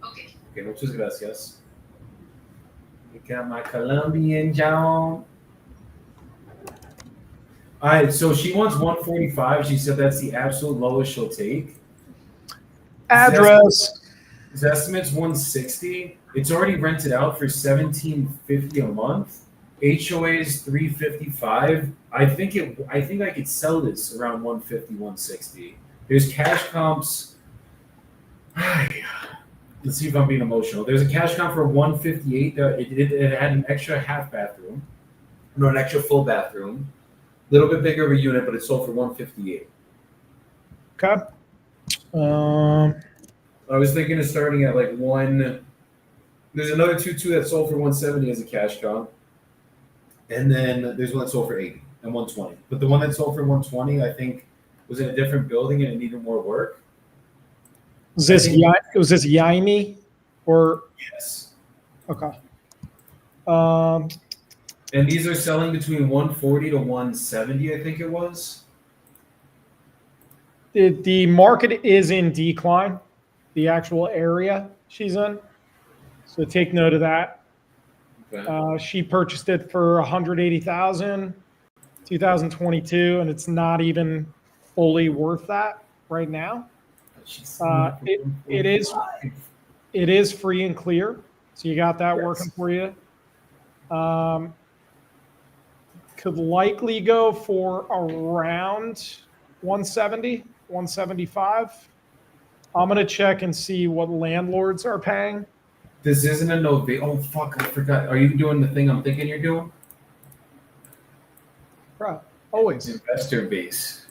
Ok. Ok, muchas gracias. I got my Colombian John. All right, so she wants 145. She said that's the absolute lowest she'll take. Address. His estimate's 160. It's already rented out for 1750 a month. HOA is 355. I think I could sell this around 150, 160. There's cash comps. Let's see if I'm being emotional. There's a cash comp for 158. It had an extra half bathroom. No, an extra full bathroom. A little bit bigger of a unit, but it sold for 158. Okay. I was thinking of starting at like one. There's another 2.2 that sold for 170 as a cash comp, and then there's one that sold for 80 and 120. But the one that sold for 120, I think, was in a different building and it needed more work. Was this Yaimi or Yes. okay? And these are selling between 140 to 170, I think it was. The market is in decline, the actual area she's in. So take note of that. Okay. She purchased it for 180,000, 2022, and it's not even fully worth that right now. She's selling for It is 145. free and clear, so you got that Yes. working for you. Could likely go for around 170, 175. I'm gonna check and see what landlords are paying. This isn't a Nova. Oh fuck! I forgot. Are you doing the thing I'm thinking you're doing? Bro, always. Investor base.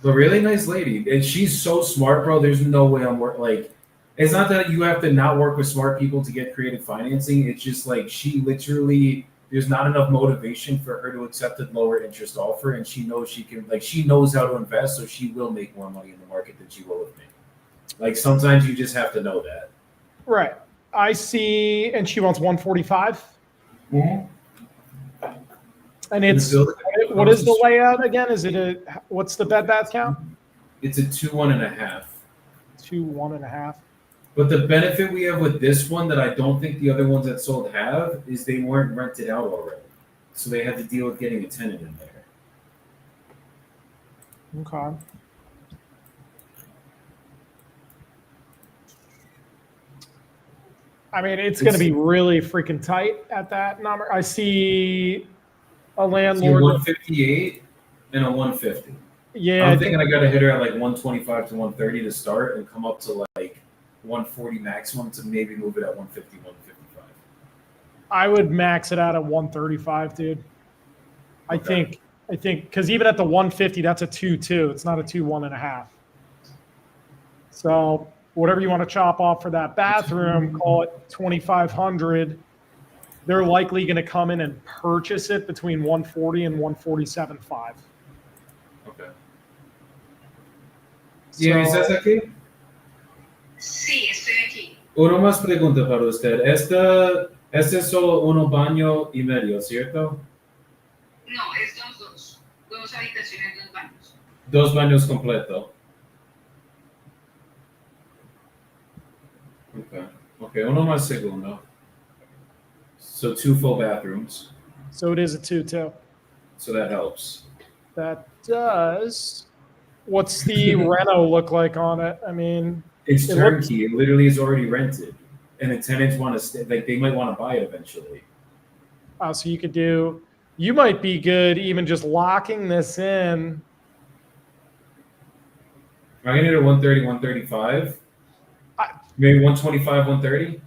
A really nice lady, and she's so smart, bro. There's no way I'm like. It's not that you have to not work with smart people to get creative financing. It's just like she literally. There's not enough motivation for her to accept a lower interest offer, and she knows she can. Like she knows how to invest, so she will make more money in the market than she will with me. Like sometimes you just have to know that. Right. I see, and she wants 145. Mm-hmm. And it's what is the layout again? Is it what's the bed bath count? It's a 2.5. 2 1.5. But the benefit we have with this one that I don't think the other ones that sold have is they weren't rented out already. So they had to deal with getting a tenant in there. Okay. I mean, it's going to be really freaking tight at that number. I see a landlord. 158 and a 150. Yeah, I'm thinking I got to hit her at like 125 to 130 to start and come up to like 140 maximum to maybe move it at 150, 155. I would max it out at 135, dude. I think because even at the 150, that's a 2-2. It's not a 2-1.5. So whatever you want to chop off for that bathroom, call it 2,500. They're likely going to come in and purchase it between 140 and 147.5. Okay. ¿Y estás aquí? Sí, estoy aquí. Una más pregunta para usted. Este es solo un baño y medio, ¿cierto? No, es dos habitaciones, dos baños. 2 baños completo. Okay, uno más segundo. So 2 full bathrooms. So it is a 2-2. So that helps. That does. What's the reno look like on it? I mean, it's turnkey. It literally is already rented, and the tenants want to stay. Like they might want to buy it eventually. So you could do. You might be good even just locking this in. I'm gonna do 130, 135. Maybe 125, 130.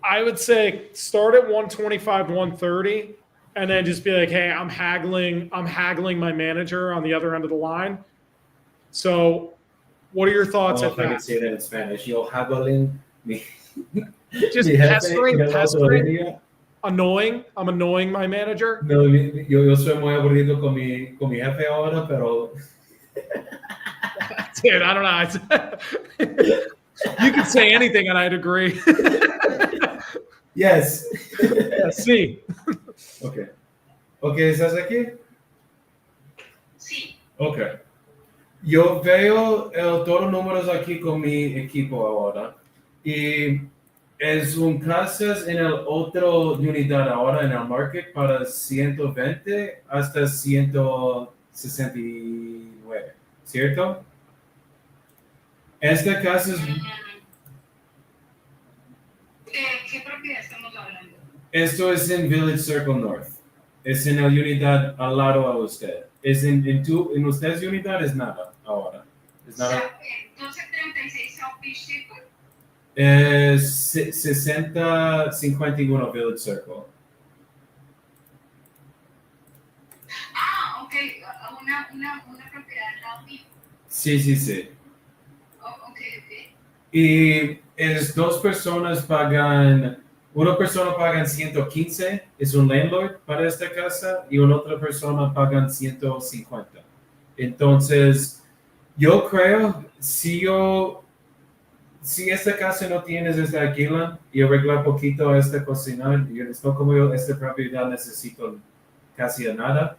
I would say start at 125, 130, and then just be like, hey, I'm haggling my manager on the other end of the line. So what are your thoughts I don't know if I can say that in Spanish. Yo haggling me. Just pestering. Annoying. I'm annoying my manager. No, yo soy muy aburrido con mi jefe ahora, pero dude, I don't know. You could say anything and I'd agree. Yes. Yeah, sí. Okay. Okay, ¿estás aquí? Sí. Okay. Yo veo todos los números aquí con mi equipo ahora. Y es un casas en el otro unidad ahora en el market para 120 hasta 169, ¿cierto? Esta casa es... ¿Qué propiedad estamos hablando? Esto es en Village Circle North. Es en la unidad al lado a usted. Es en ustedes unidad es nada ahora. Es nada. 1236 South Beach Circle. 6051 Village Circle. Ah, ok. Una propiedad al lado mío. Sí. Oh, ok. Y es dos personas pagan, una persona pagan 115, es un landlord para esta casa, y una otra persona pagan 150. Entonces, yo creo, si esta casa no tienes esta alquilan y arreglar poquito a esta cocina, yo estoy como yo, esta propiedad necesito casi a nada,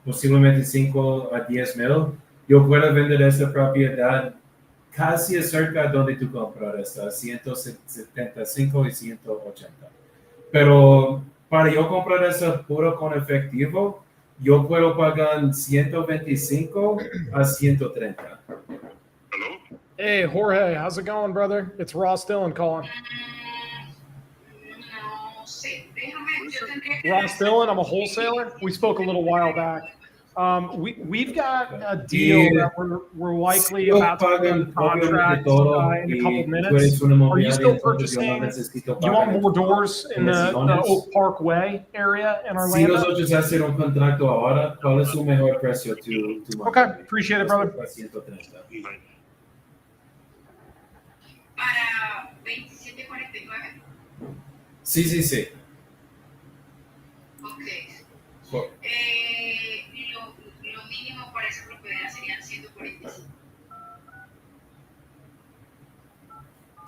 posiblemente 5 a 10 mil, yo puedo vender esta propiedad casi cerca donde tú compras esta, 175 y 180. Pero para yo comprar esa puro con efectivo, yo puedo pagar 125 a 130. Hello? Hey, Jorge, how's it going, brother? It's Ross Dillon calling. No sé. Déjame. Ross Dillon, I'm a wholesaler. We spoke a little while back. We've got a deal that we're likely about to put in contract in a couple minutes. Are you still purchasing? Do you want more doors in the Oak Park Way area in Orlando? Si nosotros hacer un contrato ahora, ¿cuál es su mejor precio? Okay, appreciate it, brother. Para 2749. Sí. Ok. So, Lo mínimo para esa propiedad serían 145.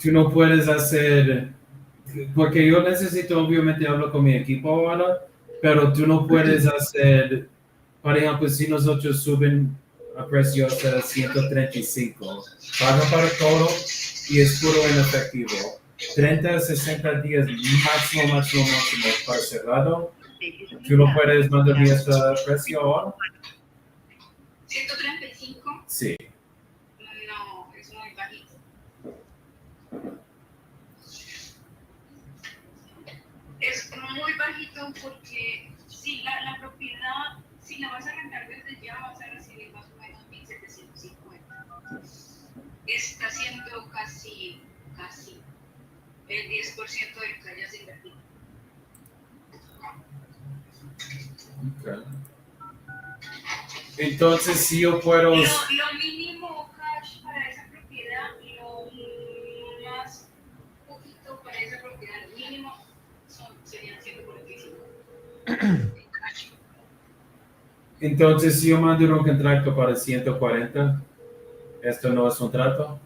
tú no puedes hacer, porque yo necesito, obviamente hablo con mi equipo ahora, pero tú no puedes hacer, por ejemplo, si nosotros suben a precio hasta 135, pagan para todo y es puro en efectivo. 30 a 60 días máximo para cerrado. ¿Tú no puedes mandar este precio ahora? 135. Sí. No, es muy bajito. Exacto, porque si la propiedad, si la vas a rentar desde ya, vas a recibir más o menos 1.750. Está siendo casi el 10% de lo que hayas invertido. Okay. Entonces, si yo puedo... Lo mínimo cash para esa propiedad y lo más poquito para esa propiedad, lo mínimo serían 145. Cash. Entonces, si yo mando un contrato para 140, ¿esto no es un trato?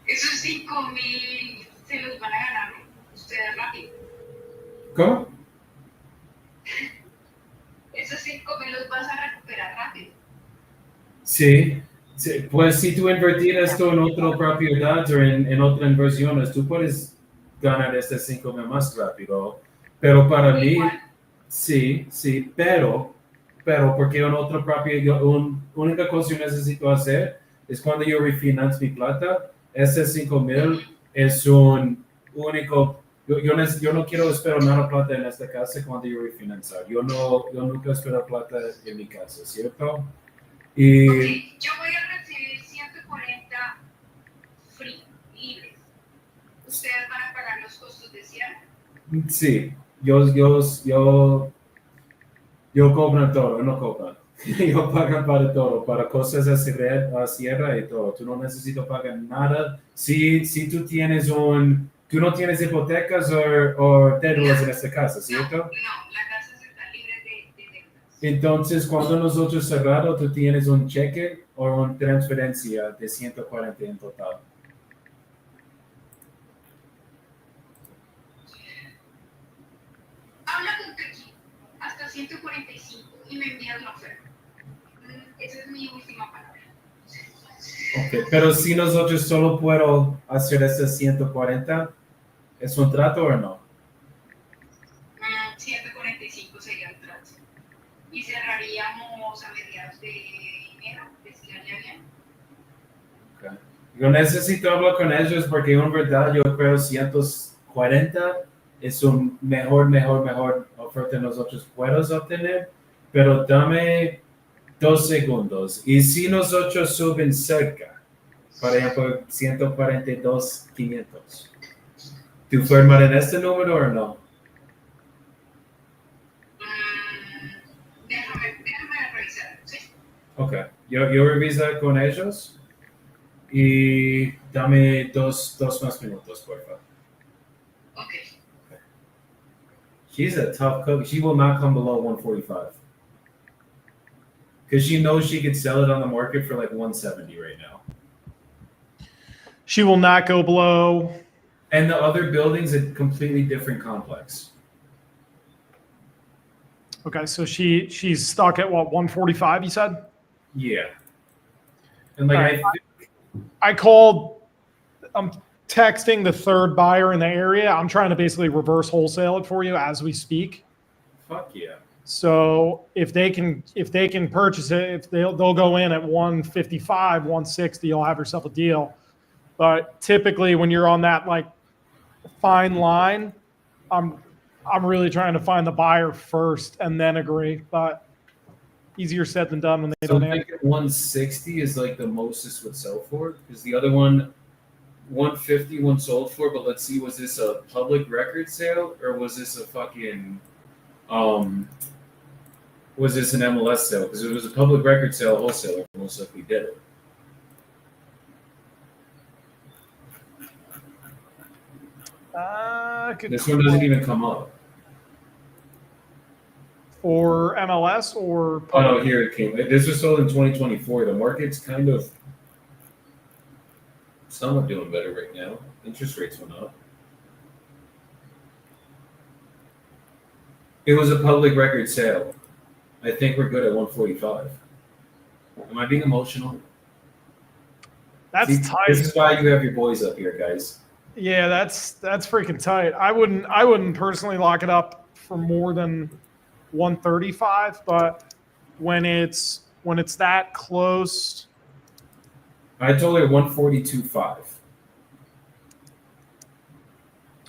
Esos 5.000 se los van a ganar ustedes rápido. ¿Cómo? Esos 5.000 los vas a recuperar rápido. Sí. Sí, pues si tú invertir esto en otra propiedad o en otras inversiones, tú puedes ganar este 5,000 más rápido. Pero para mí, sí, pero porque en otra propiedad, única cosa que necesito hacer es cuando yo refinancio mi plata, ese 5,000 es un único, yo no quiero esperar nada plata en esta casa cuando yo refinanciar. Yo nunca espero plata en mi casa, ¿cierto? Y Ok, yo voy a recibir 140 free, libres. Ustedes van a pagar los costos de cierre. sí, yo cobro todo, no cobran. Yo pago para todo, para cosas a cierre y todo. Tú no necesitas pagar nada. Si tú tienes tú no tienes hipotecas o deudas en esta casa, ¿cierto? No, la casa está libre de deudas. Entonces, cuando nosotros cerramos, tú tienes un cheque o una transferencia de 140 en total. Habla con tu equipo hasta 145 y me envías la oferta. Esa es mi última palabra. Okay, pero si nosotros solo puedo hacer ese 140, ¿es un trato o no? 145 sería el trato. Y cerraríamos a mediados de enero, ¿les quedaría bien? Okay. Yo necesito hablar con ellos porque en verdad yo creo 140 es un mejor oferta que nosotros podemos obtener, pero dame 2 segundos. Y si nosotros suben cerca, por ejemplo, 142,500, ¿tú firmas en este número o no? Déjame revisar, ¿sí? Ok, yo reviso con ellos y dame dos más minutos, por favor. Ok. She's a tough cook. She will not come below 145. Because she knows she could sell it on the market for like 170 right now. She will not go below. And the other building's a completely different complex. Okay, so she's stuck at what, 145, you said? Yeah. And like, All right. I called, I'm texting the third buyer in the area. I'm trying to basically reverse wholesale it for you as we speak. Fuck yeah. So if they can purchase it, if they'll go in at 155, 160, you'll have yourself a deal. But typically when you're on that like fine line, I'm really trying to find the buyer first and then agree. But easier said than done when they So don't I'm answer. thinking 160 is like the most this would sell for. Because the other one, 150, one sold for. But let's see, was this a public record sale or was this a fucking was this an MLS sale? Because it was a public record sale, wholesaler most likely did it. This one doesn't even come up. For MLS or Oh no, here it came. This was sold in 2024. The market's kind of somewhat doing better right now. Interest rates went up. It was a public record sale. I think we're good at 145. Am I being emotional? That's See, tight. This is why you have your boys up here, guys. Yeah, that's freaking tight. I wouldn't personally lock it up for more than 135, but when it's that close, I told her 142.5.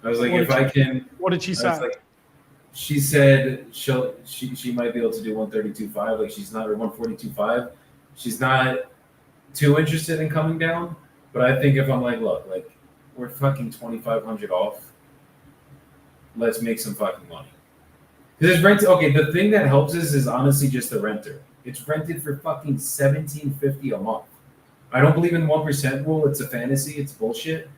I was like, if I can. What did she I say? was like, she said she might be able to do 132.5. Like she's not, or 142.5. She's not too interested in coming down. But I think if I'm like, look, like we're fucking 2,500 off. Let's make some fucking money. Because it's rented. Okay, the thing that helps us is honestly just the renter. It's rented for fucking $1,750 a month. I don't believe in 1% rule. It's a fantasy. It's bullshit.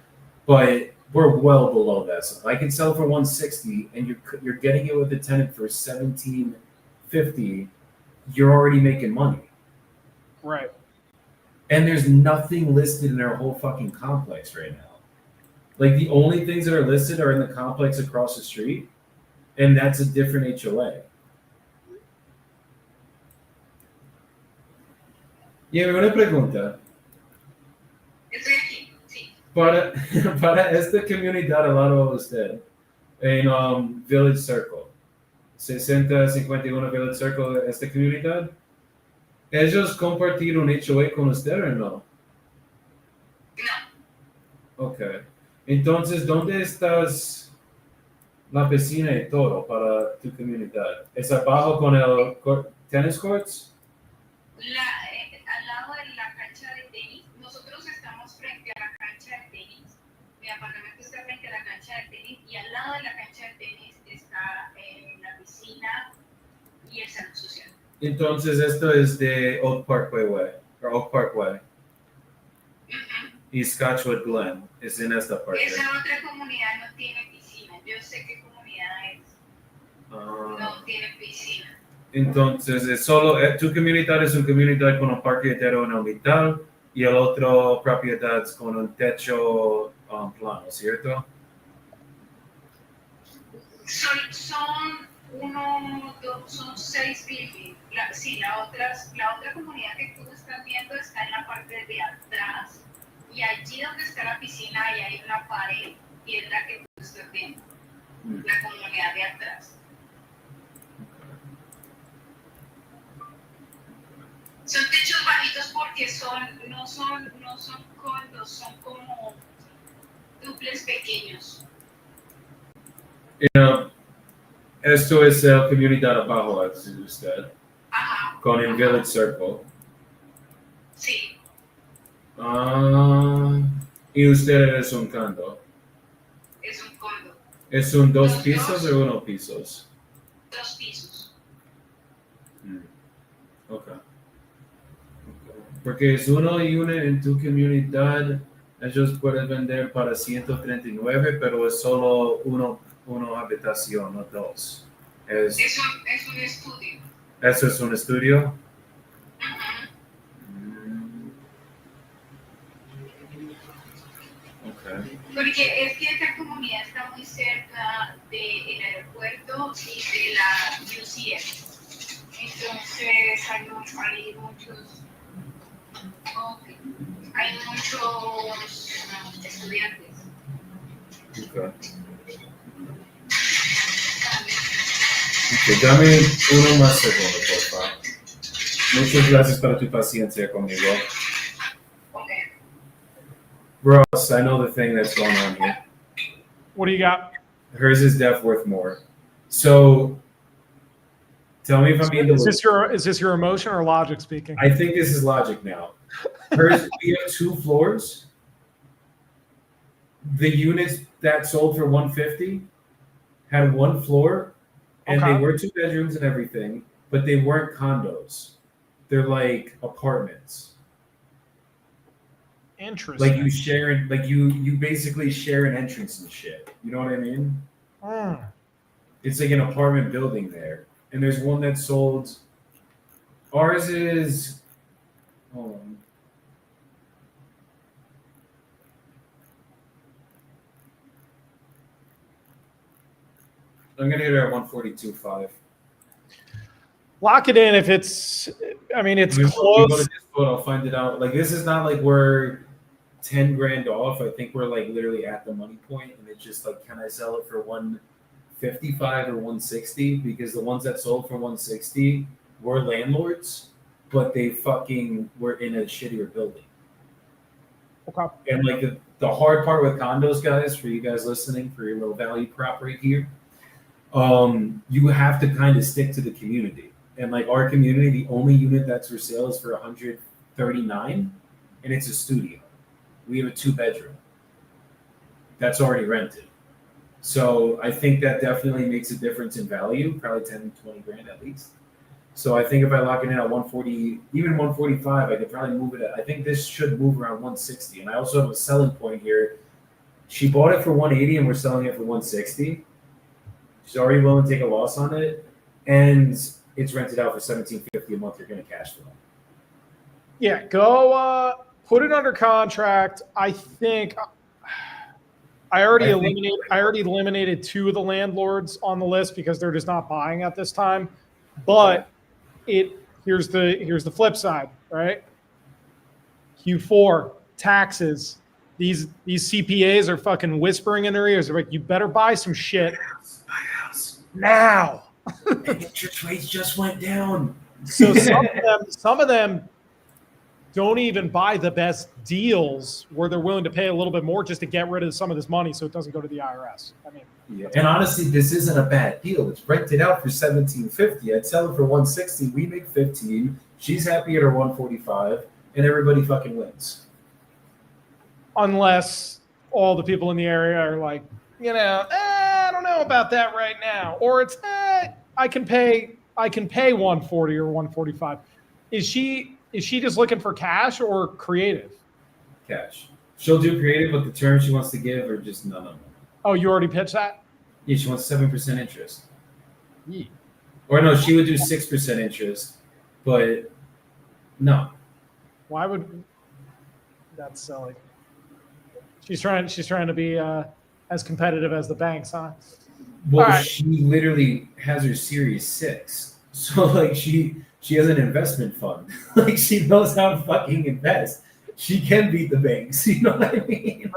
But we're well below that. So I can sell for 160, and you're getting it with the tenant for $1,750. You're already making money. Right. And there's nothing listed in our whole fucking complex right now. Like the only things that are listed are in the complex across the street, and that's a different HOA. Yeah, una pregunta. Estoy aquí, sí. Para esta comunidad al lado de usted, en Village Circle, 6051 Village Circle, esta comunidad, ¿ellos compartieron HOA con usted o no? No, Ok. Entonces, ¿dónde estás la piscina y todo para tu comunidad? ¿Es abajo con el tennis courts? al lado de la cancha de tenis, nosotros estamos frente a la cancha de tenis. Mi apartamento está frente a la cancha de tenis y al lado de la cancha de tenis está la piscina y el salón social. Entonces, esto es de Oak Parkway Way, o Oak Parkway. Y Scotchwood Glen es en esta parte. Esa otra comunidad no tiene piscina. Yo sé qué comunidad es. No tiene piscina. Entonces, es solo, tu comunidad es una comunidad con un parque entero en el mitad y el otro propiedad con un techo plano, ¿cierto? Son 6 buildings. La otra comunidad que tú estás viendo está en la parte de atrás. Y allí donde está la piscina, ahí hay una pared y es la que tú estás viendo. La comunidad de atrás. Son techos bajitos porque no son condos, son como duples pequeños. Esto es la comunidad abajo de usted, Ajá. con el Village Circle. Sí. Y usted es un condo. Es un condo. ¿Es un dos pisos o uno pisos? 2 pisos. Okay. Porque es uno y una en tu comunidad, ellos pueden vender para 139, pero es solo una habitación, no dos. Es un estudio. ¿Eso es un estudio? Ajá. Okay. Porque es que esta comunidad está muy cerca del aeropuerto y de la UCF. Entonces hay muchos estudiantes. Okay. Dame uno más segundo, por favor. Muchas gracias por tu paciencia conmigo. Okay. Ross, I know the thing that's going on here. What do you got? Hers is def worth more. So, tell me if I'm being Is this your emotion or logic speaking? I think this is logic now. Hers, we have 2 floors. The units that sold for 150 had 1 floor, and Okay. they were 2 bedrooms and everything, but they weren't condos. They're like apartments. Interesting. Like you share, like you basically share an entrance and shit. You know what I mean? Mm. It's like an apartment building there, and there's one that sold. Ours is. Hold on. I'm gonna hit it at 142.5. Lock it in if it's. I mean, it's We go to close. Discord, I'll find it out. Like this is not like we're 10 grand off. I think we're like literally at the money point, and it's just like, can I sell it for 155 or 160? Because the ones that sold for 160 were landlords, but they fucking were in a shittier building. Okay. And like the hard part with condos, guys, for you guys listening, for your low value prop right here, you have to kind of stick to the community. And like our community, the only unit that's for sale is for 139, and it's a studio. We have a 2-bedroom that's already rented. So I think that definitely makes a difference in value, probably 10, 20 grand at least. So I think if I lock it in at 140, even 145, I could probably move it at, I think this should move around 160. And I also have a selling point here. She bought it for 180 and we're selling it for 160. She's already willing to take a loss on it. And it's rented out for $1,750 a month. You're going to cash flow. Yeah, go put it under contract. I think I already eliminated 2 of the landlords on the list because they're just not buying at this time. But here's the flip side, right? Q4 taxes. These CPAs are fucking whispering in their ears. They're like, you better buy some shit Buy a house. now. And interest rates just went down. So some of them don't even buy the best deals where they're willing to pay a little bit more just to get rid of some of this money so it doesn't go to the IRS. I mean, Yeah. And honestly, this isn't a bad deal. It's rented out for $1,750. I'd sell it for $160. We make 15. She's happy at her 145, and everybody fucking wins. unless all the people in the area are like, I don't know about that right now, or it's I can pay 140 or 145. Is she just looking for cash or creative? Cash. She'll do creative, but the terms she wants to give are just none of them. Oh, you already pitched that? Yeah, she wants 7% interest. Yeah. Or no, she would do 6% interest, but no. Why would that's silly? She's trying to be as competitive as the banks, huh? Well, All right. she literally has her Series 6. So like she has an investment fund. Like she knows how to fucking invest. She can beat the banks. You know what I mean?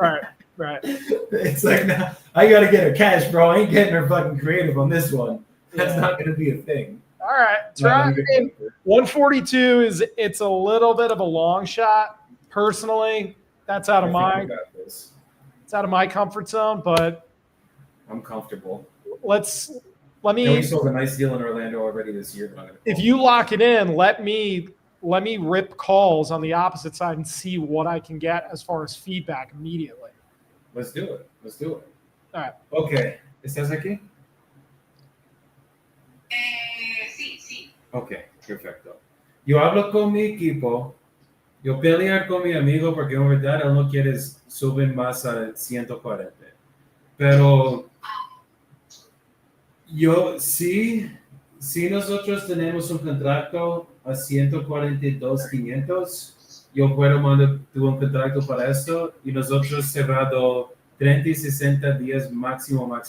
Right. It's like, nah, I gotta get her cash, bro. I ain't getting her fucking creative on this one. That's Yeah. not gonna be a thing. All right. Try 142 it's a little bit of a long shot. Personally, that's out of my comfort zone, but I'm comfortable. let And we me sold a nice deal in Orlando already this year. But I'm gonna if you lock it in, let me rip calls on the opposite side and see what I can get as far as feedback immediately. Let's do it. All right. Okay. ¿Estás aquí? Sí. Ok, perfecto. Yo hablo con mi equipo. Yo pelear con mi amigo porque en verdad él no quiere subir más a 140. Pero yo sí, si nosotros tenemos un contrato a 142,500, yo puedo mandar tú un contrato para esto y nosotros cerrado 30 y 60 días máximo. No.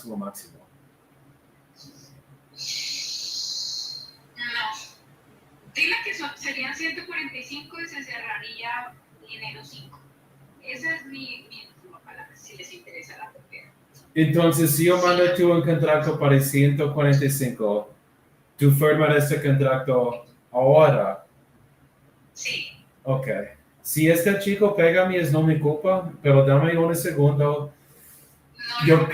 Dile que serían 145 y se cerraría enero 5. Esa es mi última palabra, si les interesa la propiedad. Entonces, si yo mando tú un contrato para 145, tú firmas este contrato ahora. Sí. Ok. Si este chico pega a mí es no mi culpa, pero dame un segundo. No.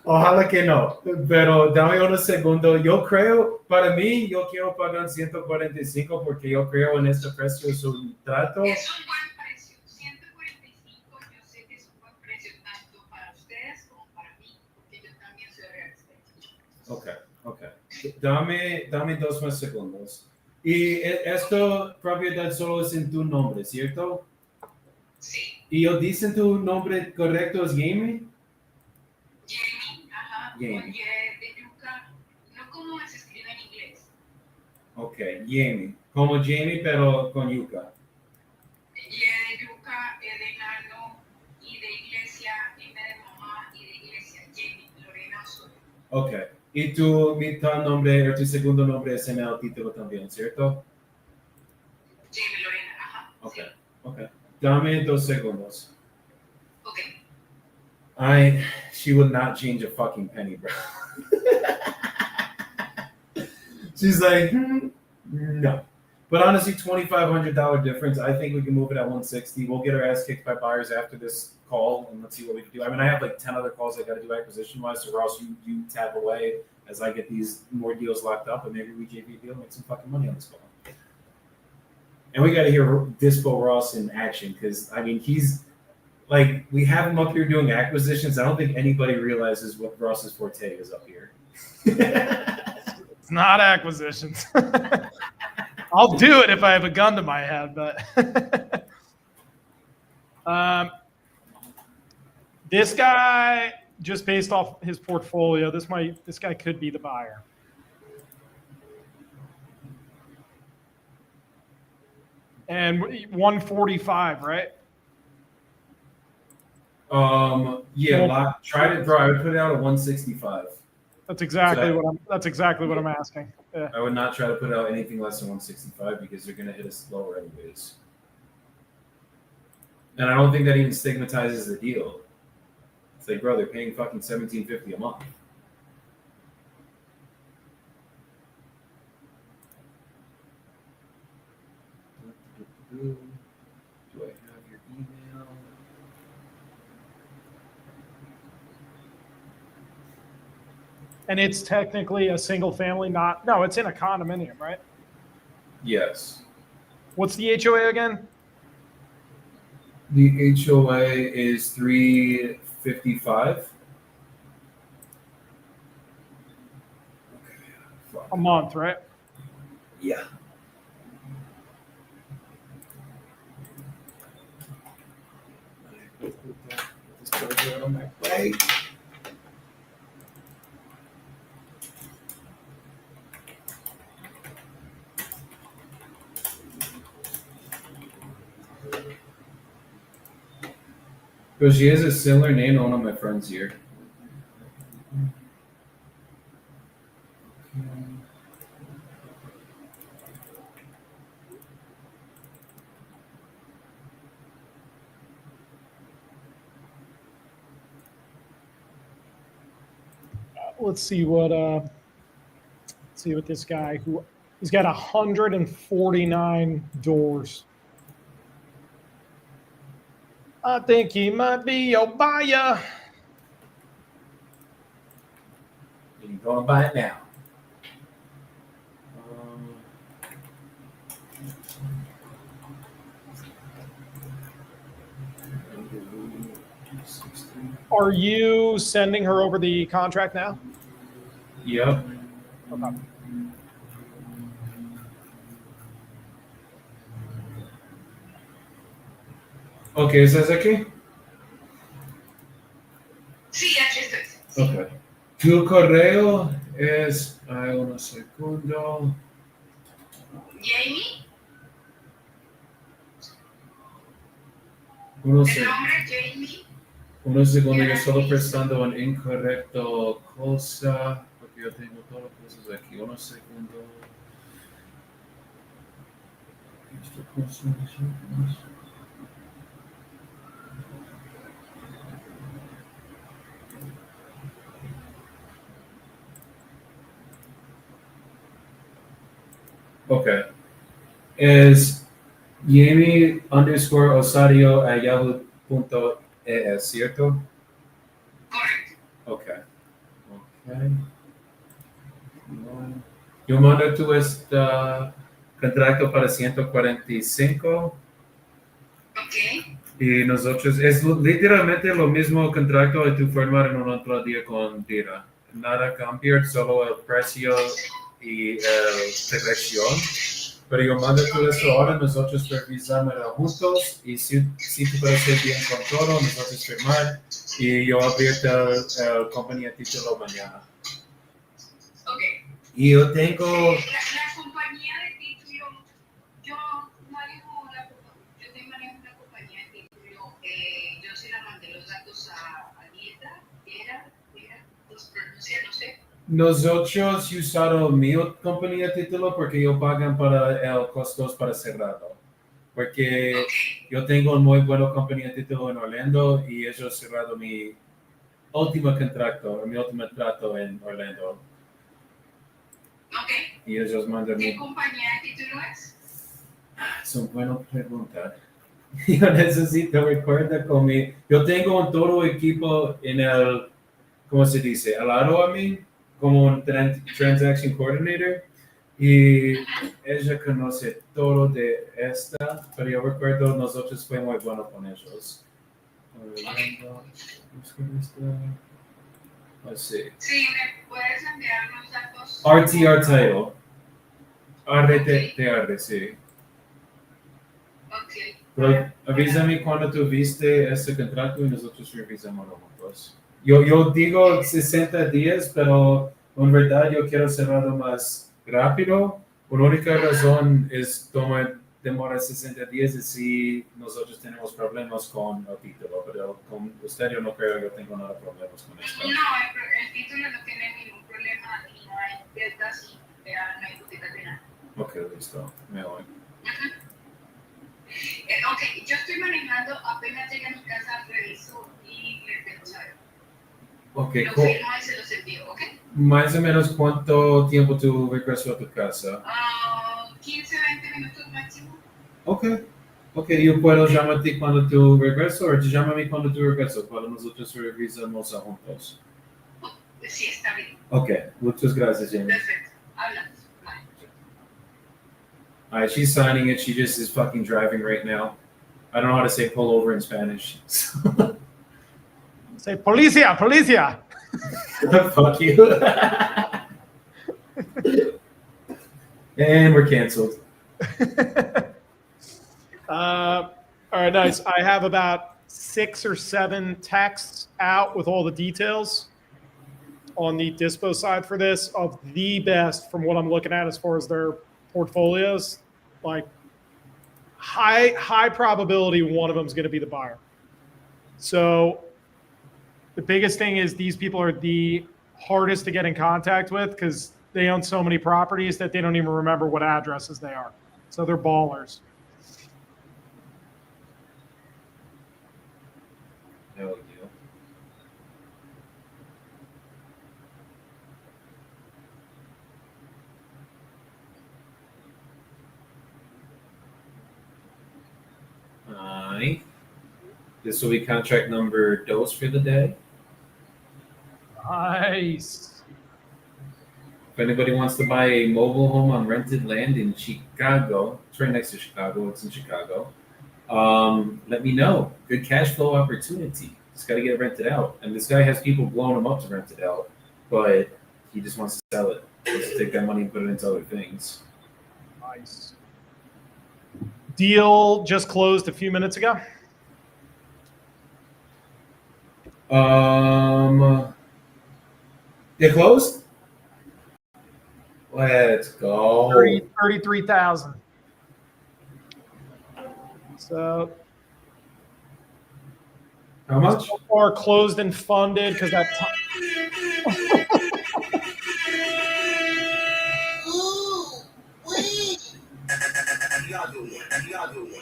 Ojalá que no, pero dame un segundo. Yo creo, para mí, yo quiero pagar 145 porque yo creo en este precio, es un trato. Es un buen precio. 145, yo sé que es un buen precio tanto para ustedes como para mí, porque yo también soy realista. Ok. Dame 2 más segundos. Y esta propiedad solo es en tu nombre, ¿cierto? Sí. Y yo dicen tu nombre correcto es Jamie. Jamie, ajá. Jamie. Con Y de yuca, no como se escribe en inglés. Ok, Jamie. Como Jamie, pero con yuca. Y de yuca, E de enano, y de iglesia, M de mamá, y de iglesia, Jamie, Lorena Osorio. Ok. Y tu mitad nombre, o tu segundo nombre es en el título también, ¿cierto? Jamie Lorena, ajá. Ok. Sí. Ok. Dame 2 segundos. Ok. She would not change a fucking penny, bro. She's like, no. But honestly, $2,500 difference. I think we can move it at 160. We'll get our ass kicked by buyers after this call, and let's see what we can do. I mean, I have like 10 other calls I got to do acquisition wise. So Ross, you tab away as I get these more deals locked up, and maybe we JV a deal, make some fucking money on this call. And we got to hear Dispo Ross in action because I mean he's like we have him up here doing acquisitions. I don't think anybody realizes what Ross's forte is up here. It's not acquisitions. I'll do it if I have a gun to my head, but this guy, just based off his portfolio, this guy could be the buyer. And 145, right? Yeah, try to draw. I would put it out at 165. That's exactly what I'm asking. Yeah. I would not try to put out anything less than 165 because they're gonna hit us lower anyways. And I don't think that even stigmatizes the deal. It's like, bro, they're paying fucking $1,750 a month. Do I have your email? And it's technically a single family, no, it's in a condominium, right? Yes. What's the HOA again? The HOA is $355 a month, right? Yeah. On my plate. But she has a similar name to one of my friends here. Let's see what this guy he's got 149 doors. I think he might be your buyer. You gonna buy it now? Are you sending her over the contract now? Yep. Okay. Okay, ¿estás aquí? Sí, aquí estoy. Okay. Tu correo es, un segundo. Jamie, Uno el segundo. nombre es Jamie. Uno segundo, yo solo prestando un incorrecto cosa, porque yo tengo todas las cosas aquí. Uno segundo. Esta cosa, Okay. Es Jamie_Osario@yahoo.es, ¿cierto? Correcto. Okay. Okay. Yo mando tu contrato para 145 Ok. y nosotros es literalmente lo mismo contrato de tu firmar en un otro día con Dira. Nada cambia, solo el precio y dirección. Pero yo mando todo eso ahora, nosotros revisamos juntos y si te parece bien con todo, nosotros firmar y yo abierto el compañía título mañana. Ok. Y yo tengo... La compañía de título, yo manejo una compañía de título, yo se la mandé los datos a Dieta, los pronuncia, no sé. Nosotros usamos mi compañía de título porque ellos pagan para el costos para cerrado. Porque yo tengo una muy buena compañía de título en Orlando y ellos cerrado mi último contrato en Orlando. Ok. Y ellos mandan ¿Qué compañía de título es? Son buenas preguntas. Yo necesito recuerda conmigo. Yo tengo un todo equipo en el, ¿cómo se dice? Al lado a mí, como un transaction coordinator. Y ella conoce todo de esta, pero yo recuerdo nosotros fuimos muy buenos con ellos. Let's see. Sí, me puedes enviar los datos. RTR title. RTR, sí. Ok. Pero avísame cuando tú viste este contrato y nosotros revisamos juntos. Yo digo 60 días, pero en verdad yo quiero cerrarlo más rápido. Por única razón es demora 60 días y si nosotros tenemos problemas con el título, pero con usted yo no creo que yo tengo nada de problemas con esto. No, el título no tiene ningún problema y no hay deudas y no hay hipoteca de nada. Ok, listo. Me voy. Ok, yo estoy manejando, apenas llegue a mi casa, reviso y les dejo saber. Ok, Lo firmo y se los envío, ¿ok? más o menos cuánto tiempo tú regresas a tu casa. 15, 20 minutos máximo. Ok, yo puedo llamarte cuando tú regresas o llámame cuando tú regresas para nosotros revisamos juntos. Sí, está bien. Ok, muchas gracias, Jamie. Perfecto, hablamos. Bye. All right, she's signing it. She just is fucking driving right now. I don't know how to say pull over in Spanish. Say, policia, policia. Fuck you. And we're canceled. All right, nice. I have about 6 or 7 texts out with all the details on the dispo side for this of the best from what I'm looking at as far as their portfolios. Like high probability one of them is going to be the buyer. So the biggest thing is these people are the hardest to get in contact with because they own so many properties that they don't even remember what addresses they are. So they're ballers. Hell yeah. Alright. This will be contract number dos for the day. Nice. If anybody wants to buy a mobile home on rented land in Chicago, it's right next to Chicago, it's in Chicago, let me know. Good cash flow opportunity. Just got to get it rented out. And this guy has people blowing him up to rent it out, but he just wants to sell it. He wants to take that money and put it into other things. Nice. Deal just closed a few minutes ago. It closed? Let's go. 33,000. So how much? So far closed and funded because that.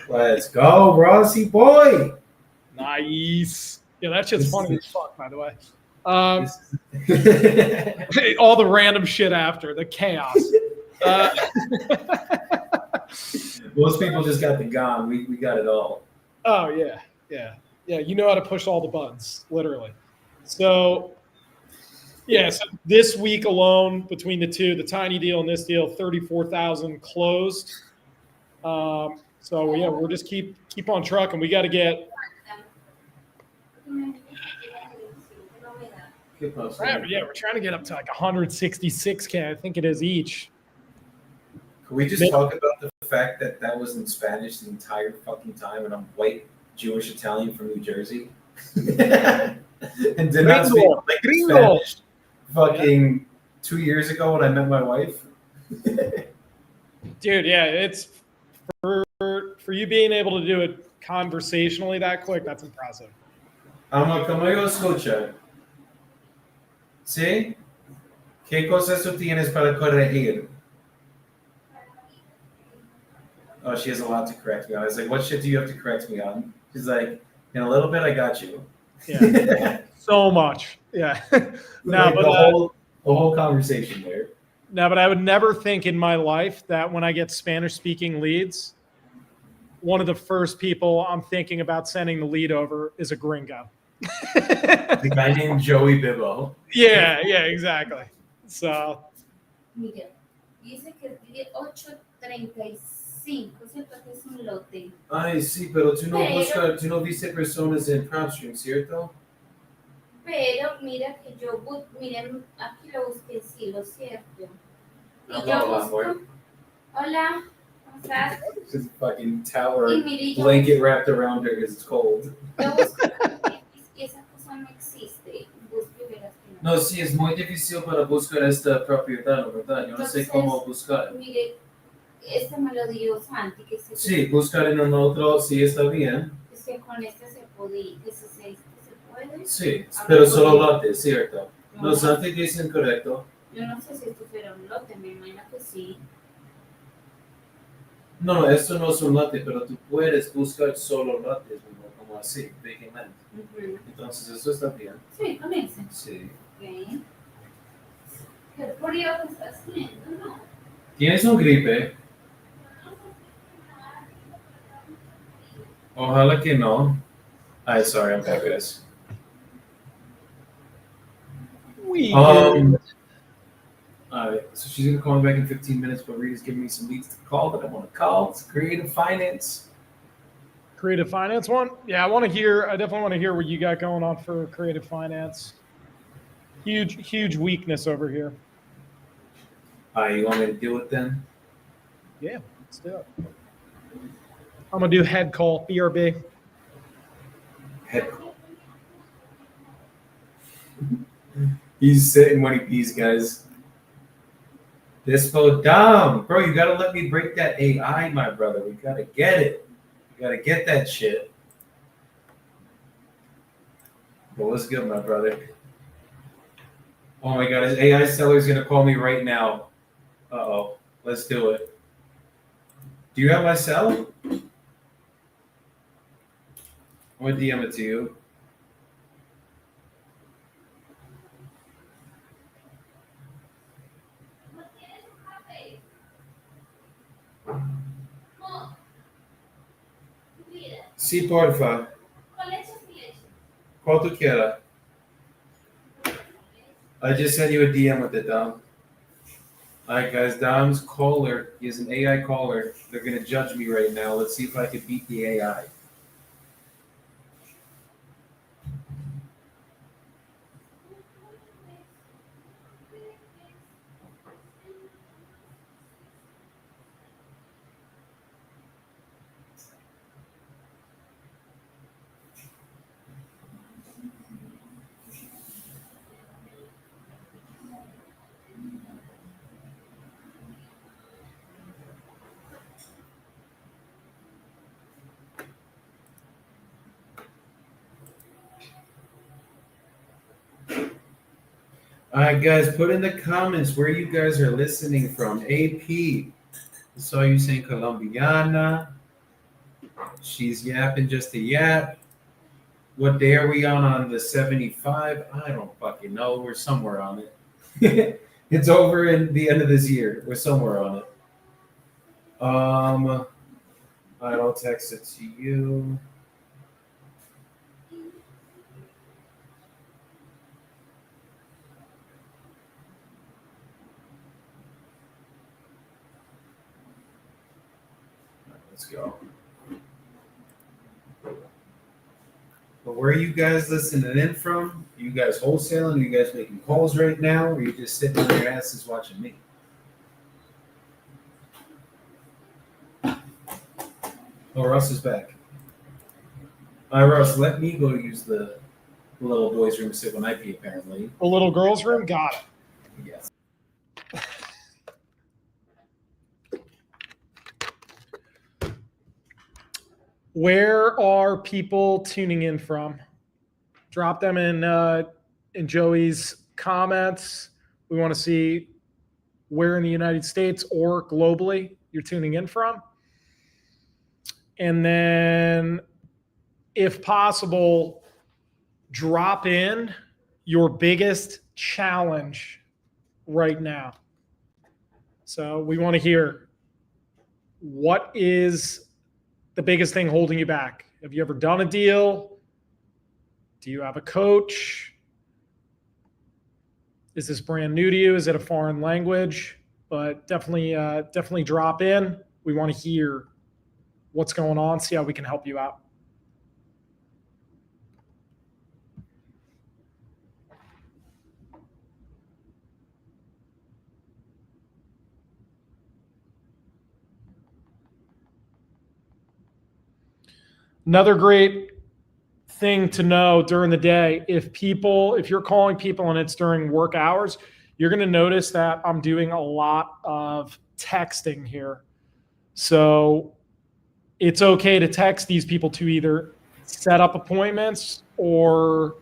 Let's go, Rossi boy. Nice. Yeah, that shit's funny as fuck, by the way. All the random shit after the chaos. Most people just got the gun. We got it all. Oh yeah. You know how to push all the buttons, literally. So, yeah. So this week alone, between the two, the tiny deal and this deal, 34,000 closed. So yeah, we'll just keep on trucking. We got to get. Right, yeah, we're trying to get up to like 166K. I think it is each. Can we just talk about the fact that that was in Spanish the entire fucking time, and I'm white, Jewish, Italian from New Jersey, and did not speak like Spanish fucking 2 years ago when I met my wife? Dude, yeah, it's for you being able to do it conversationally that quick. That's impressive. Como yo escucho. ¿Sí? ¿Qué cosas tú tienes para corregir? Oh, she has a lot to correct me on. I was like, what shit do you have to correct me on? She's like, in a little bit, I got you. Yeah. So much. Yeah. No, like but the whole conversation there. No, but I would never think in my life that when I get Spanish speaking leads one of the first people I'm thinking about sending the lead over is a gringo. The guy named Joey Bibbo. Yeah, exactly. So. Mira, dice que pide 8.35, ¿cierto? Que es un lote. Ay, sí, pero tú Pero- tú no viste personas en PropStream, ¿cierto? Pero mira que miren, aquí lo busqué, sí, lo cierto. Y Habla, yo habla, busco, amor. hola, ¿cómo estás? His fucking tower Y mire, yo blanket wrapped around her because it's cold. busco y esa cosa no existe. Busco y verás que no. No, sí, es muy difícil para buscar esta propiedad, ¿no? ¿Verdad? Yo no sé Entonces, cómo buscar. Mire, este me lo dio Santi, que Sí, buscar en un otro, sí está bien. es que con este se podía, que se puede. Sí, pero solo lotes, ¿cierto? No, Santi dice incorrecto. Yo no sé si esto fuera un lote, me imagino que sí. No, esto no es un lote, pero tú puedes buscar solo lotes, ¿no? Como así, vagamente. Entonces, eso está bien. Sí, con ese. Sí. Ok. ¿Qué frío que está haciendo, no? ¿Tienes un gripe? Ojalá que no. I'm sorry, I'm back, guys. Alright, so she's gonna call me back in 15 minutes, but Rita's giving me some leads to call that I want to call. It's creative finance. Creative finance one? Yeah, I definitely want to hear what you got going on for creative finance. Huge weakness over here. You want me to do it then? Yeah, let's do it. I'm gonna do head call, BRB. Head call. He's sitting when he pees, guys. This phone dumb. Bro, you gotta let me break that AI, my brother. We gotta get it. We gotta get that shit. Well, what's good, my brother? Oh my god, his AI seller's gonna call me right now. Uh-oh. Let's do it. Do you have my cell? I'm gonna DM it to you. Sí, porfa. ¿Cuál tú quieras? I just sent you a DM with it, Dom. Alright, guys, Dom's caller. He is an AI caller. They're gonna judge me right now. Let's see if I can beat the AI. All right, guys, put in the comments where you guys are listening from. AP, I saw you saying Colombiana. She's yapping just a yap. What day are we on the 75? I don't fucking know. We're somewhere on it. It's over in the end of this year. We're somewhere on it. All right, I'll text it to you. Let's go. But where are you guys listening in from? Are you guys wholesaling? Are you guys making calls right now? Or are you just sitting on your asses watching me? Oh, Russ is back. All right, Russ, let me go use the little boys' room to sit when I pee, apparently. The little girl's room? Got it. Yes. Where are people tuning in from? Drop them in Joey's comments. We want to see where in the United States or globally you're tuning in from. And then, if possible, drop in your biggest challenge right now. So we want to hear, what is the biggest thing holding you back? Have you ever done a deal? Do you have a coach? Is this brand new to you? Is it a foreign language? But definitely drop in. We want to hear what's going on, see how we can help you out. Another great thing to know during the day, if you're calling people and it's during work hours, you're going to notice that I'm doing a lot of texting here. So it's okay to text these people to either set up appointments or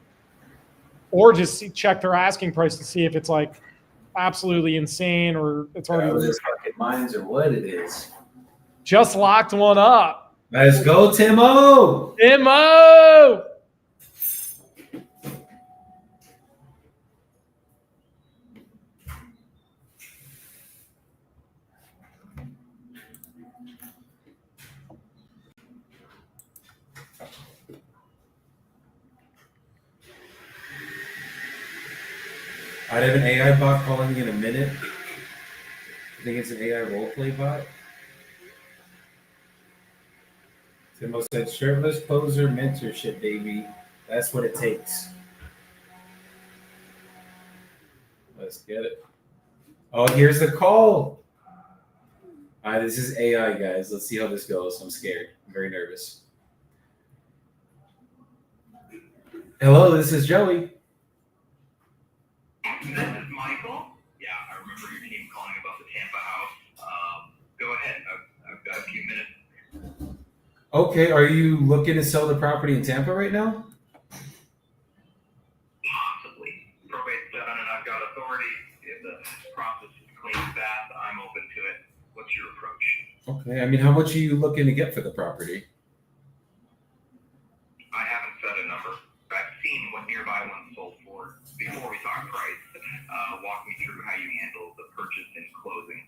just check their asking price to see if it's like absolutely insane or it's already this fucking minds or what it is. Just locked one up. Let's go, Timo. Timo. I'd have an AI bot calling me in a minute. I think it's an AI roleplay bot. Timo said, shirtless poser mentorship, baby. That's what it takes. Let's get it. Oh, here's the call. All right, this is AI, guys. Let's see how this goes. I'm scared. I'm very nervous. Hello, this is Joey. This is Michael. Yeah, I remember your team calling about the Tampa house. Go ahead. I've got a few minutes. Okay, are you looking to sell the property in Tampa right now? Possibly. Probate's done and I've got authority. If the process is clean and fast, I'm open to it. What's your approach? Okay, I mean, how much are you looking to get for the property? I haven't set a number. I've seen what nearby ones sold for. Before we talk price, walk me through how you handle the purchase and closing.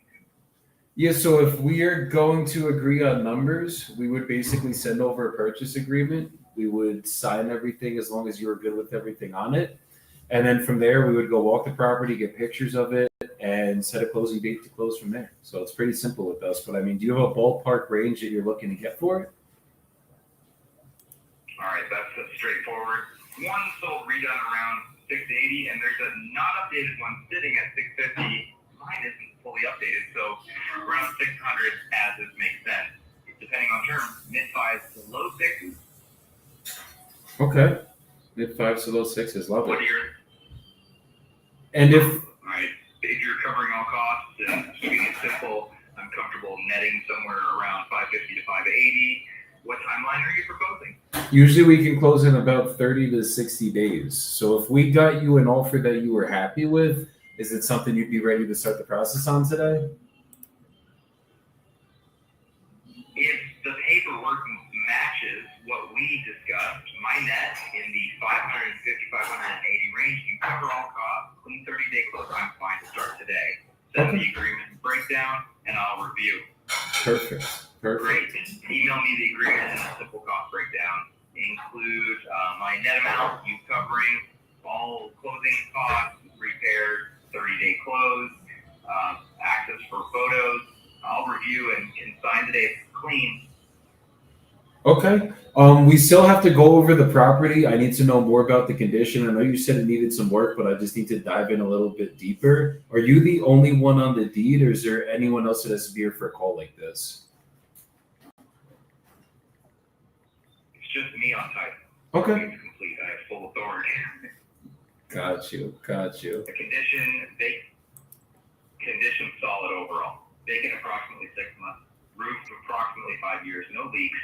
Yeah, so if we are going to agree on numbers, we would basically send over a purchase agreement. We would sign everything as long as you were good with everything on it. And then from there, we would go walk the property, get pictures of it, and set a closing date to close from there. So it's pretty simple with us. But I mean, do you have a ballpark range that you're looking to get for it? All right, that's straightforward. One sold redone around 680, and there's a not updated one sitting at 650. Mine isn't fully updated, so around 600 as is makes sense. Depending on terms, mid fives to low sixes. Okay, mid fives to low sixes, love What it. are your? And if All right, if you're covering all costs and keeping it simple, I'm comfortable netting somewhere around 550 to 580. What timeline are you proposing? usually we can close in about 30 to 60 days. So if we got you an offer that you were happy with, is it something you'd be ready to start the process on today? If the paperwork matches what we discussed, my net in the 550, 580 range, you cover all costs, clean 30-day close, I'm fine to start today. Send the agreement breakdown, and I'll review. Perfect. Great. Email me the agreement and a simple cost breakdown. Include my net amount, you covering all closing costs, repairs, 30-day close, access for photos. I'll review and can sign today if it's clean. Okay. We still have to go over the property. I need to know more about the condition. I know you said it needed some work, but I just need to dive in a little bit deeper. Are you the only one on the deed, or is there anyone else that has to be here for a call like this? It's just me on title. Okay. It's complete. I have full authority. Got you. The condition solid overall. Vacant approximately 6 months. Roof approximately 5 years. No leaks.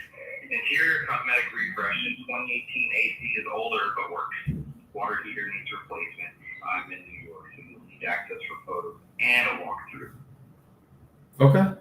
Interior cosmetic refresh in 2018 AC is older but works. Water heater needs replacement. I'm in New York, so you'll need access for photos and a walkthrough. Okay.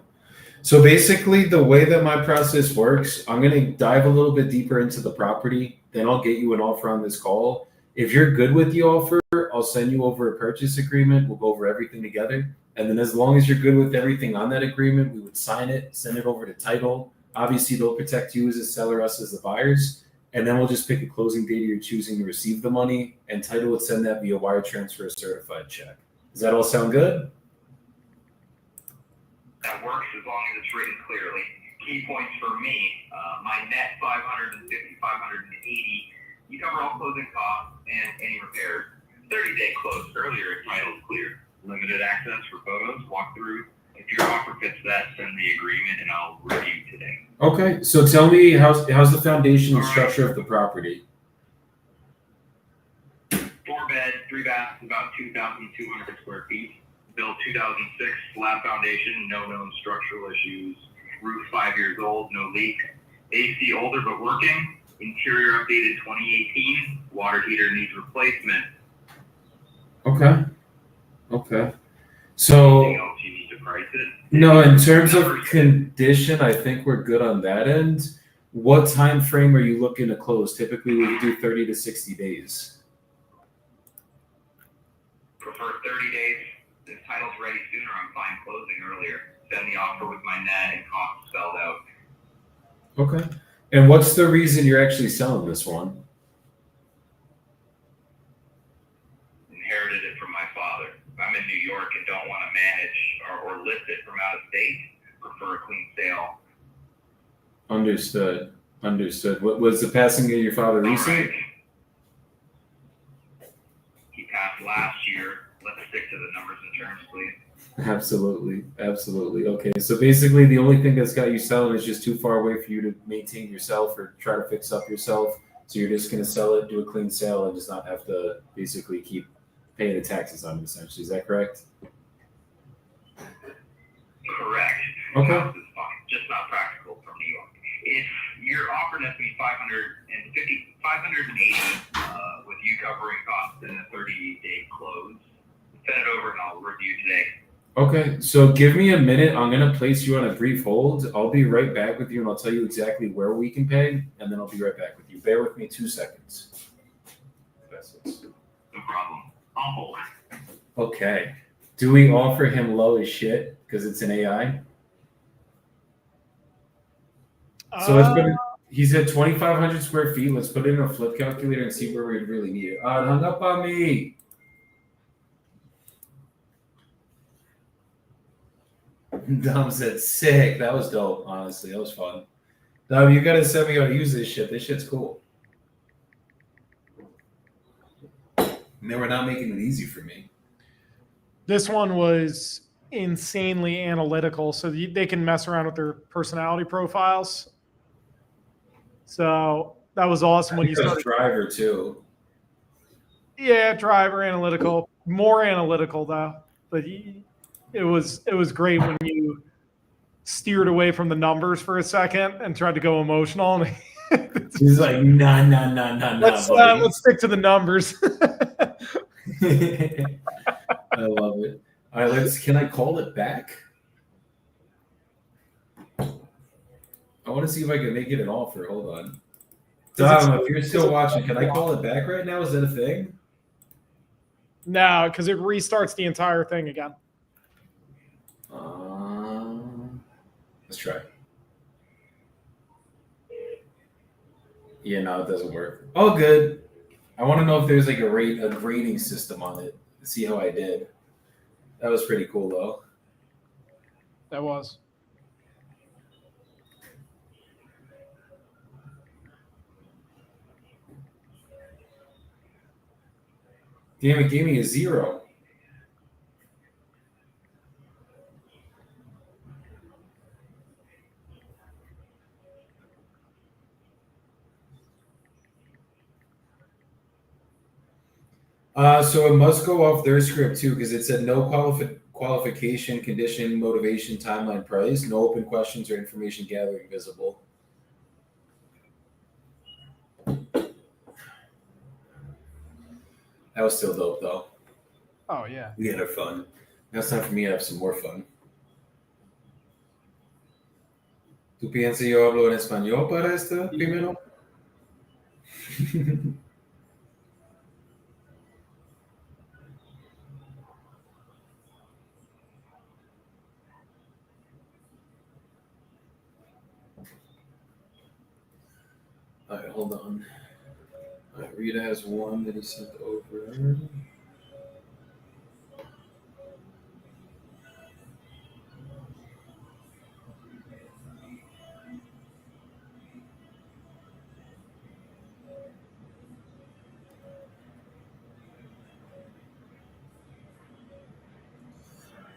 So basically, the way that my process works, I'm going to dive a little bit deeper into the property. Then I'll get you an offer on this call. If you're good with the offer, I'll send you over a purchase agreement. We'll go over everything together. And then as long as you're good with everything on that agreement, we would sign it, send it over to title. Obviously, they'll protect you as a seller, us as the buyers, and then we'll just pick a closing date you're choosing to receive the money, and title would send that via wire transfer, certified check. Does that all sound good? That works as long as it's written clearly. Key points for me, my net 550, 580. You cover all closing costs and any repairs. 30-day close earlier, title clear. Limited access for photos, walkthrough. If your offer fits that, send the agreement and I'll review today. Okay, so tell me how's the foundation and structure of the property? 4-bed, 3-bath, about 2,200 square feet. Built 2006, slab foundation, no known structural issues. Roof 5 years old, no leak. AC older but working. Interior updated 2018. Water heater needs replacement. Okay. So Anything else you need to price it? no, in terms of condition, I think we're good on that end. What time frame are you looking to close? Typically, we do 30 to 60 days. Prefer 30 days. If title's ready sooner, I'm fine closing earlier. Send the offer with my net and costs spelled out. Okay. And what's the reason you're actually selling this one? Inherited it from my father. I'm in New York and don't want to manage or list it from out of state. Prefer a clean sale. Understood. What was the passing of your father recent? Right. He passed last year. Let's stick to the numbers and terms, please. Absolutely. Okay, so basically the only thing that's got you selling is just too far away for you to maintain yourself or try to fix up yourself. So you're just gonna sell it, do a clean sale, and just not have to basically keep paying the taxes on it, essentially. Is that correct? Correct. Okay. House is fine, just not practical from New York. If you're offering us me 580 with you covering costs in a 30-day close, send it over and I'll review today. Okay, so give me a minute. I'm gonna place you on a brief hold. I'll be right back with you, and I'll tell you exactly where we can pay, and then I'll be right back with you. Bear with me 2 seconds. No problem. I'll hold. Okay. Do we offer him low as shit because it's an AI? So let's put it, he's at 2,500 square feet. Let's put it in a flip calculator and see where we really need it. It hung up on me. Dom said sick. That was dope, honestly. That was fun. Dom, you gotta send me how to use this shit. This shit's cool. Man, we're not making it easy for me. This one was insanely analytical, so they can mess around with their personality profiles. So that was awesome when you started. Driver too. Yeah, driver analytical, more analytical though. But it was great when you steered away from the numbers for a second and tried to go emotional. He's like, nah. Let's stick to the numbers. I love it. All right, can I call it back? I want to see if I can make it an offer. Hold on. Dom, if you're still watching, can I call it back right now? Is that a thing? No, because it restarts the entire thing again. Let's try. Yeah, no, it doesn't work. Oh, good. I want to know if there's like a rating system on it to see how I did. That was pretty cool, though. That was. Damn, it gave me a 0. So it must go off their script too, because it said no qualification, condition, motivation, timeline, price, no open questions or information gathering visible. That was still dope, though. Oh, yeah. We had our fun. Now it's time for me to have some more fun. ¿Tú piensas yo hablo en español para esto primero? All right, hold on. All right, Rita has one that he sent over.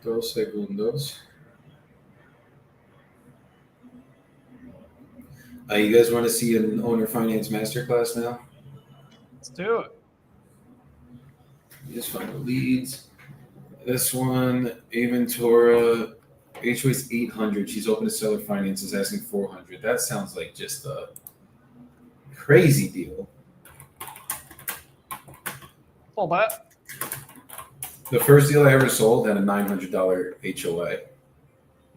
Dos segundos. You guys want to see an owner finance masterclass now? Let's do it. You just find the leads. This one, Aventura, HOA's 800. She's open to seller finance, is asking 400. That sounds like just a crazy deal. All that. The first deal I ever sold had a $900 HOA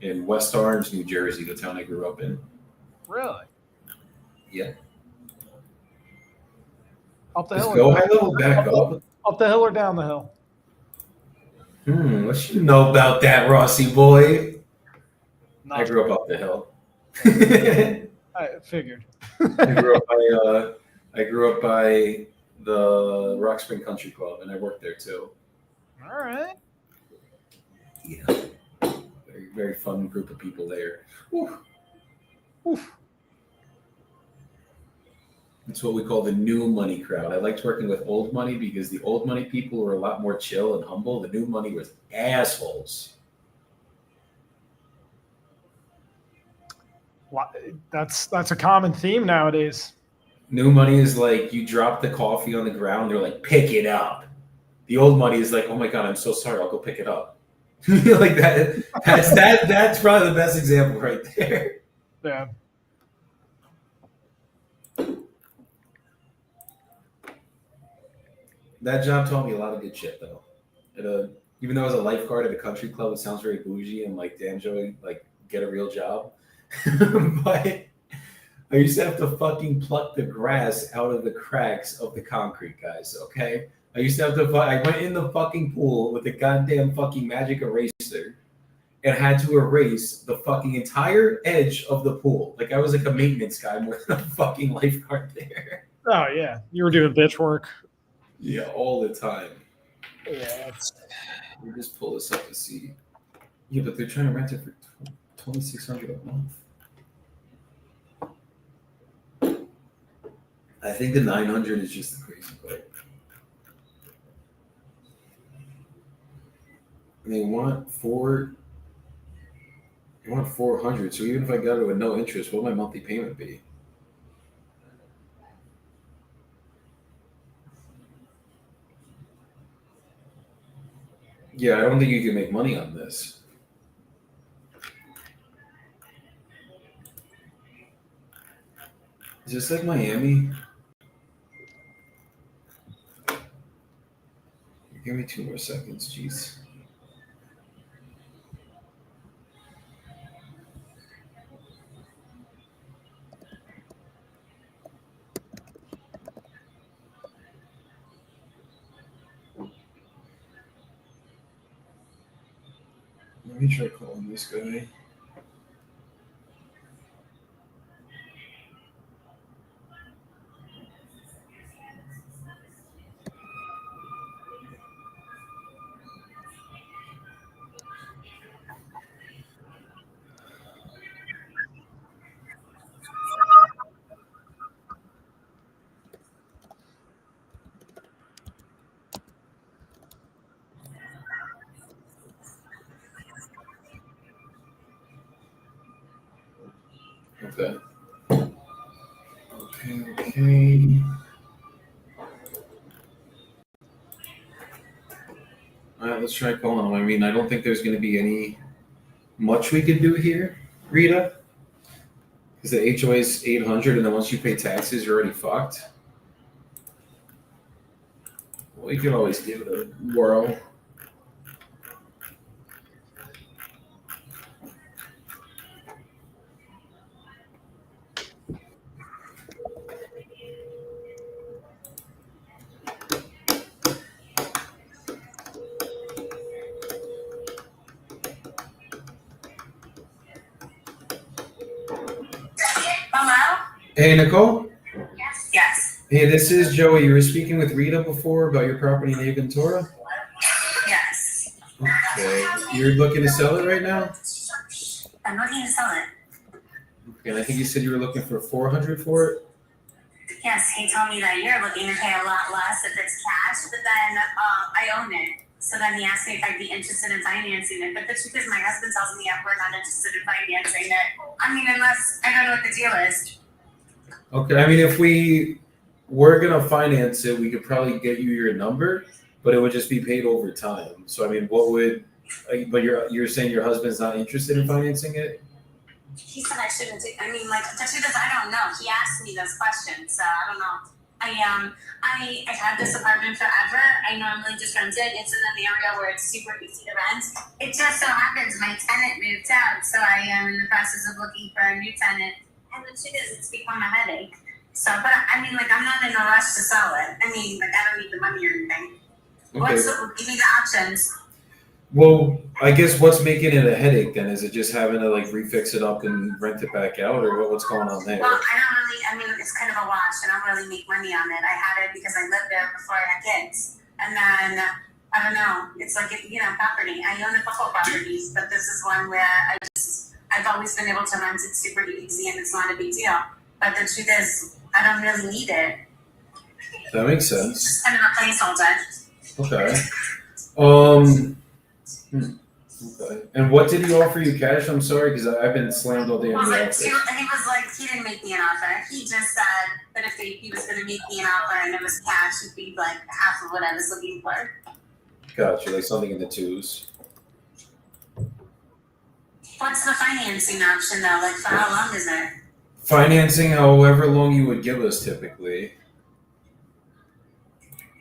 in West Orange, New Jersey, the town I grew up in. Really? Yeah. Up the Just hill. go high level, back up. Up the hill or down the hill? What you know about that, Rossi boy? I Not grew up the hill. I figured. I grew up by the Rock Spring Country Club, and I worked there too. All right. Yeah, very very fun group of people there. Whew. Oof. It's what we call the new money crowd. I liked working with old money because the old money people were a lot more chill and humble. The new money was assholes. That's a common theme nowadays. New money is like you drop the coffee on the ground, they're like, pick it up. The old money is like, oh my god, I'm so sorry, I'll go pick it up. Like that. That's probably the best example right there. Yeah. That job taught me a lot of good shit though. Even though I was a lifeguard at a country club, it sounds very bougie and like, damn Joey, like get a real job. But I used to have to fucking pluck the grass out of the cracks of the concrete, guys, okay? I used to have to I went in the fucking pool with a goddamn fucking magic eraser and had to erase the fucking entire edge of the pool. Like I was like a maintenance guy more than a fucking lifeguard there. Oh yeah, you were doing bitch work. Yeah, all the time. Yeah. Let me just pull this up to see. Yeah, but they're trying to rent it for $2,600 a month. I think the 900 is just the crazy part. And they want 400. So even if I got it with no interest, what would my monthly payment be? Yeah, I don't think you can make money on this. Is this like Miami? Give me 2 more seconds, jeez. Let me try calling this guy. Okay. All right, let's try calling him. I mean, I don't think there's going to be much we can do here, Rita, because the HOA is 800, and then once you pay taxes, you're already fucked. Well, you can always give it a whirl. Hey, Nicole. Hey, this is Joey. You were speaking with Rita before about your property in Aventura? Yes. Okay. You're looking to sell it right now? I'm looking to sell it. Okay, and I think you said you were looking for 400 for it? Yes, he told me that you're looking to pay a lot less if it's cash, but then I own it. So then he asked me if I'd be interested in financing it. But the truth is, my husband tells me we're not interested in financing it. I mean, unless I don't know what the deal is. Okay, I mean, if we were gonna finance it, we could probably get you your number, but it would just be paid over time. So, I mean, what would? But you're saying your husband's not interested in financing it? He said I shouldn't take. I mean, like the truth is, I don't know. He asked me those questions, so I don't know. I've had this apartment forever. I normally just rent it. It's in an area where it's super easy to rent. It just so happens my tenant moved out, so I am in the process of looking for a new tenant. And the truth is, it's become a headache. So, but I mean, like I'm not in a rush to sell it. I mean, like I don't need the money or anything. Okay. Give me the options. Well, I guess what's making it a headache then? Is it just having to like refix it up and rent it back out, or what's going on there? Well, I mean, it's kind of a wash. I don't really make money on it. I had it because I lived there before I had kids. And then, I don't know, it's like, property. I own a couple of properties, but this is one where I've always been able to rent it super easy and it's not a big deal. But the truth is, I don't really need it. That makes sense. It's just kind of a placeholder. Okay. Okay. And what did he offer you cash? I'm sorry, because I've been slammed all day in the office. He was like, he didn't make me an offer. He just said that if he was going to make me an offer and it was cash, it'd be like half of what I was looking for. Gotcha, like something in the twos. What's the financing option though? Like for how long is it? Financing, however long you would give us typically.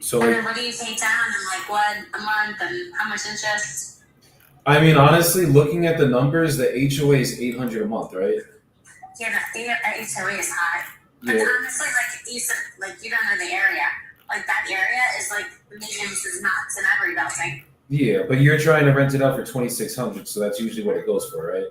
So And like, then what do you pay down and like what a month and how much interest? I mean, honestly, looking at the numbers, the HOA is $800 a month, right? Yeah, the HOA is high. But Yeah. honestly, like you said, like you don't know the area. Like that area is like the maintenance is nuts in every building. Yeah, but you're trying to rent it out for $2,600, so that's usually what it goes for, right?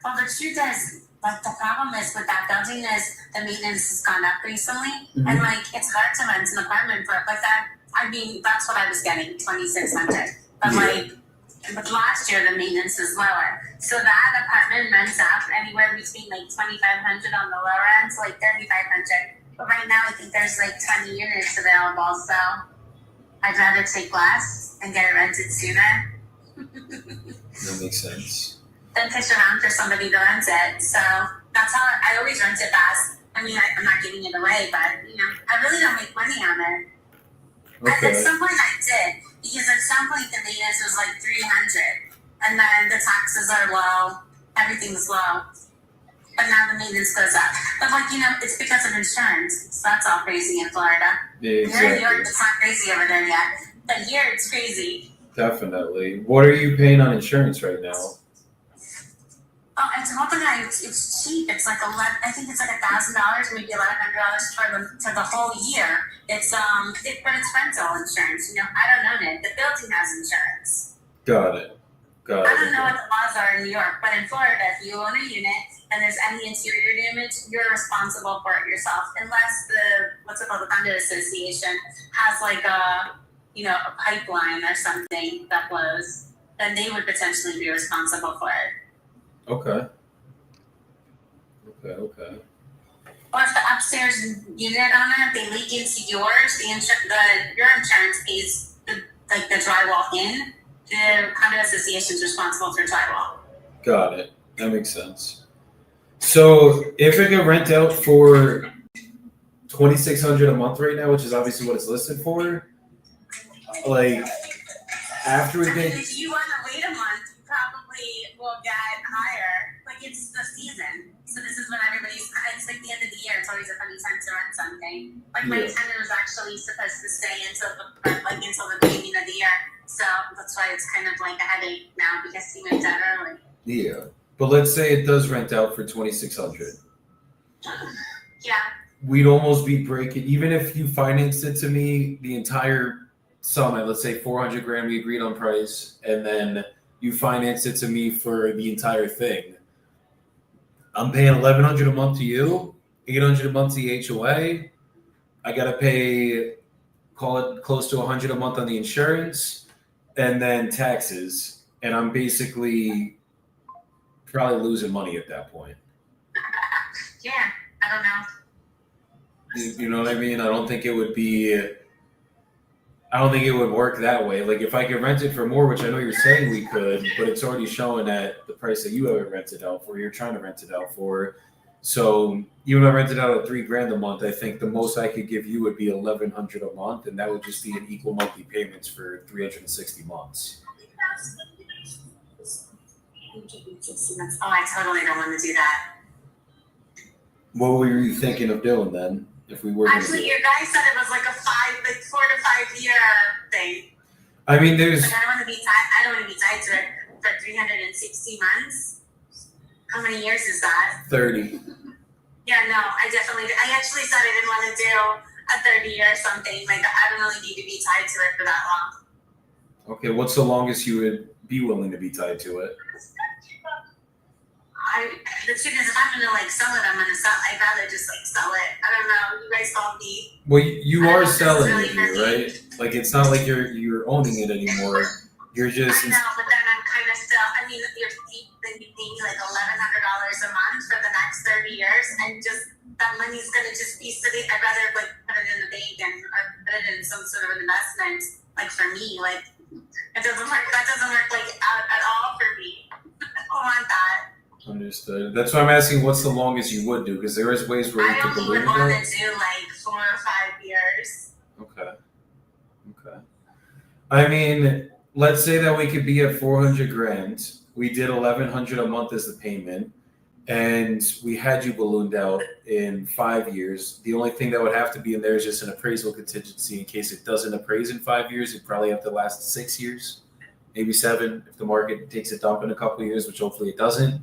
Well, the truth is, like the problem is with that building is the maintenance has gone up recently, and like it's hard to rent an apartment for like that. I mean, that's what I was getting, 2,600. But like, but last year the maintenance is lower, so that apartment rents up anywhere between like 2,500 on the lower end to like 3,500. But right now, I think there's like 20 units available, so I'd rather take less and get it rented sooner. That makes sense. Than fish around for somebody to rent it. So that's how I always rent it fast. I mean, I'm not giving it away, but I really don't make money on it. Okay. At some point I did, because at some point the maintenance was like 300, and then the taxes are low, everything's low, but now the maintenance goes up. But like it's because of insurance. So that's all crazy in Florida. Yeah, Here exactly. in New York, it's not crazy over there yet, but here it's crazy. Definitely. What are you paying on insurance right now? Oh, it's hoping that it's cheap. It's like I think it's like $1,000, maybe $1,100 for the whole year. It's but it's rental insurance. I don't own it. The building has insurance. Got it. I don't know what the laws are in New York, but in Florida, if you own a unit and there's any interior damage, you're responsible for it yourself, unless the condo association has like a pipeline or something that blows, then they would potentially be responsible for it. Okay. Or if the upstairs unit owner, they leak into yours, your insurance pays the drywall in. The condo association is responsible for drywall. Got it. That makes sense. So if it could rent out for $2,600 a month right now, which is obviously what it's listed for, like after we get. If you want to wait a month, you probably will get higher. Like it's the season, so this is when it's like the end of the year. It's always a funny time to rent something. Like my tenant was actually supposed to stay until the beginning of the year, so that's why it's kind of like a headache now because he moved out early. Yeah, but let's say it does rent out for $2,600. Yeah. We'd almost be breaking, even if you financed it to me the entire sum at, let's say $400,000, we agreed on price, and then you financed it to me for the entire thing. I'm paying $1,100 a month to you, $800 a month to the HOA. I got to pay, call it close to $100 a month on the insurance, and then taxes, and I'm basically probably losing money at that point. Yeah, I don't know. You know what I mean? I don't think it would work that way. Like if I could rent it for more, which I know you're saying we could, but it's already showing at the price that you have it rented out for, you're trying to rent it out for. So even if I rented out at $3,000 a month, I think the most I could give you would be $1,100 a month, and that would just be an equal monthly payments for 360 months. Oh, I totally don't want to do that. What were you thinking of doing then? If we were Actually, your guy said it was like a 4 to 5 year thing. I mean, there's. Like I don't want to be tied to it for 360 months. How many years is that? 30. Yeah, no, I actually said I didn't want to do a 30 year or something. Like I don't really need to be tied to it for that long. Okay, what's the longest you would be willing to be tied to it? The truth is, if I'm gonna like sell it, I'd rather just like sell it. I don't know. You guys call me. Well, you are selling really it here, right? Like it's not like you're owning it anymore. You're just. I know, but then I'm kind of still. I mean, you're paying me like $1,100 a month for the next 30 years, and just that money's gonna just be sitting. I'd rather like put it in the bank or put it in some sort of investment. Like for me, like it doesn't work. That doesn't work like out at all for me. I don't want that. Understood. That's why I'm asking what's the longest you would do, because there is ways where you could I only balloon would want it. to do like 4 or 5 years. Okay. I mean, let's say that we could be at $400,000. We did $1,100 a month as the payment, and we had you ballooned out in 5 years. The only thing that would have to be in there is just an appraisal contingency in case it doesn't appraise in 5 years. It'd probably have to last 6 years, maybe 7 if the market takes a dump in a couple of years, which hopefully it doesn't.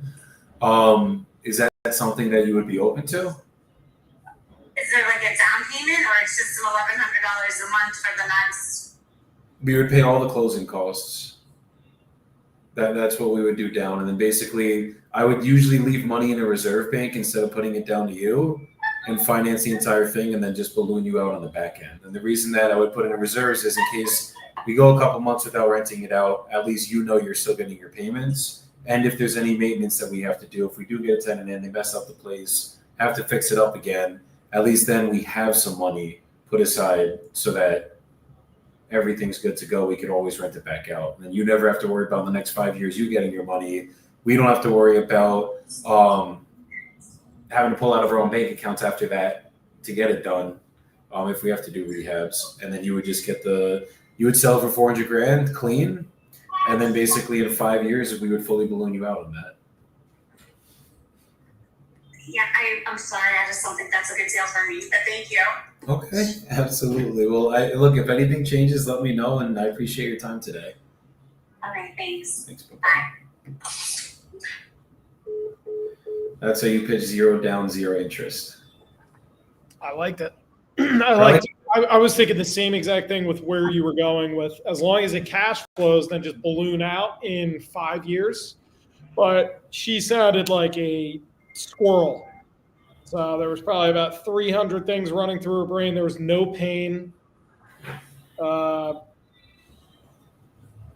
Is that something that you would be open to? Is there like a down payment, or it's just $1,100 a month for the next? We would pay all the closing costs. That's what we would do down, and then basically, I would usually leave money in a reserve bank instead of putting it down to you, and finance the entire thing, and then just balloon you out on the back end. And the reason that I would put it in reserves is in case we go a couple months without renting it out, at least you know you're still getting your payments. And if there's any maintenance that we have to do, if we do get a tenant in, they mess up the place, have to fix it up again, at least then we have some money put aside so that everything's good to go. We can always rent it back out. And you never have to worry about the next 5 years you getting your money. We don't have to worry about having to pull out of our own bank accounts after that to get it done if we have to do rehabs. And then you would just you would sell for $400,000 clean. And then basically in 5 years, we would fully balloon you out on that. Yeah, I'm sorry. I just don't think that's a good deal for me, but thank you. Okay, absolutely. Well, look, if anything changes, let me know, and I appreciate your time today. All right, thanks. Thanks. Bye. That's how you pitch 0 down, 0 interest. I liked it. I was thinking the same exact thing with where you were going with, as long as it cash flows, then just balloon out in 5 years. But she sounded like a squirrel. So there was probably about 300 things running through her brain. There was no pain.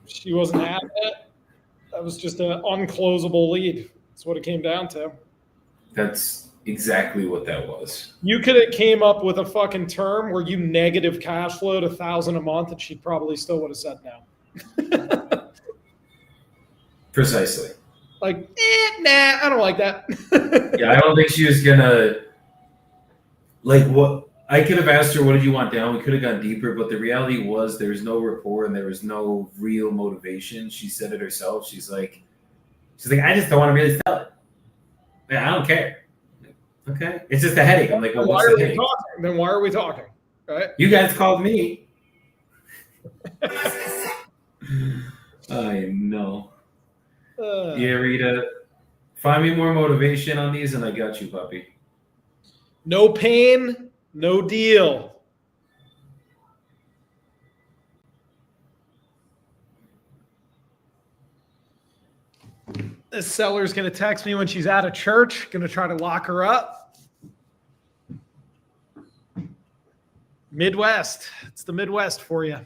She wasn't at it. That was just an unclosable lead. That's what it came down to. That's exactly what that was. You could have came up with a fucking term where you negative cash flowed $1,000 a month, and she probably still would have said no. Precisely. Like, nah, I don't like that. Yeah, I don't think she was gonna like what I could have asked her, what did you want down? We could have gone deeper, but the reality was there was no rapport and there was no real motivation. She said it herself. She's like, I just don't want to really sell it. Man, I don't care. Okay. It's just a headache. I'm like, well, what's the headache? Then why are we talking? Right? You guys called me. I know. Yeah, Rita. Find me more motivation on these and I got you, puppy. No pain, no deal. This seller's going to text me when she's out of church, going to try to lock her up. Midwest. It's the Midwest for you.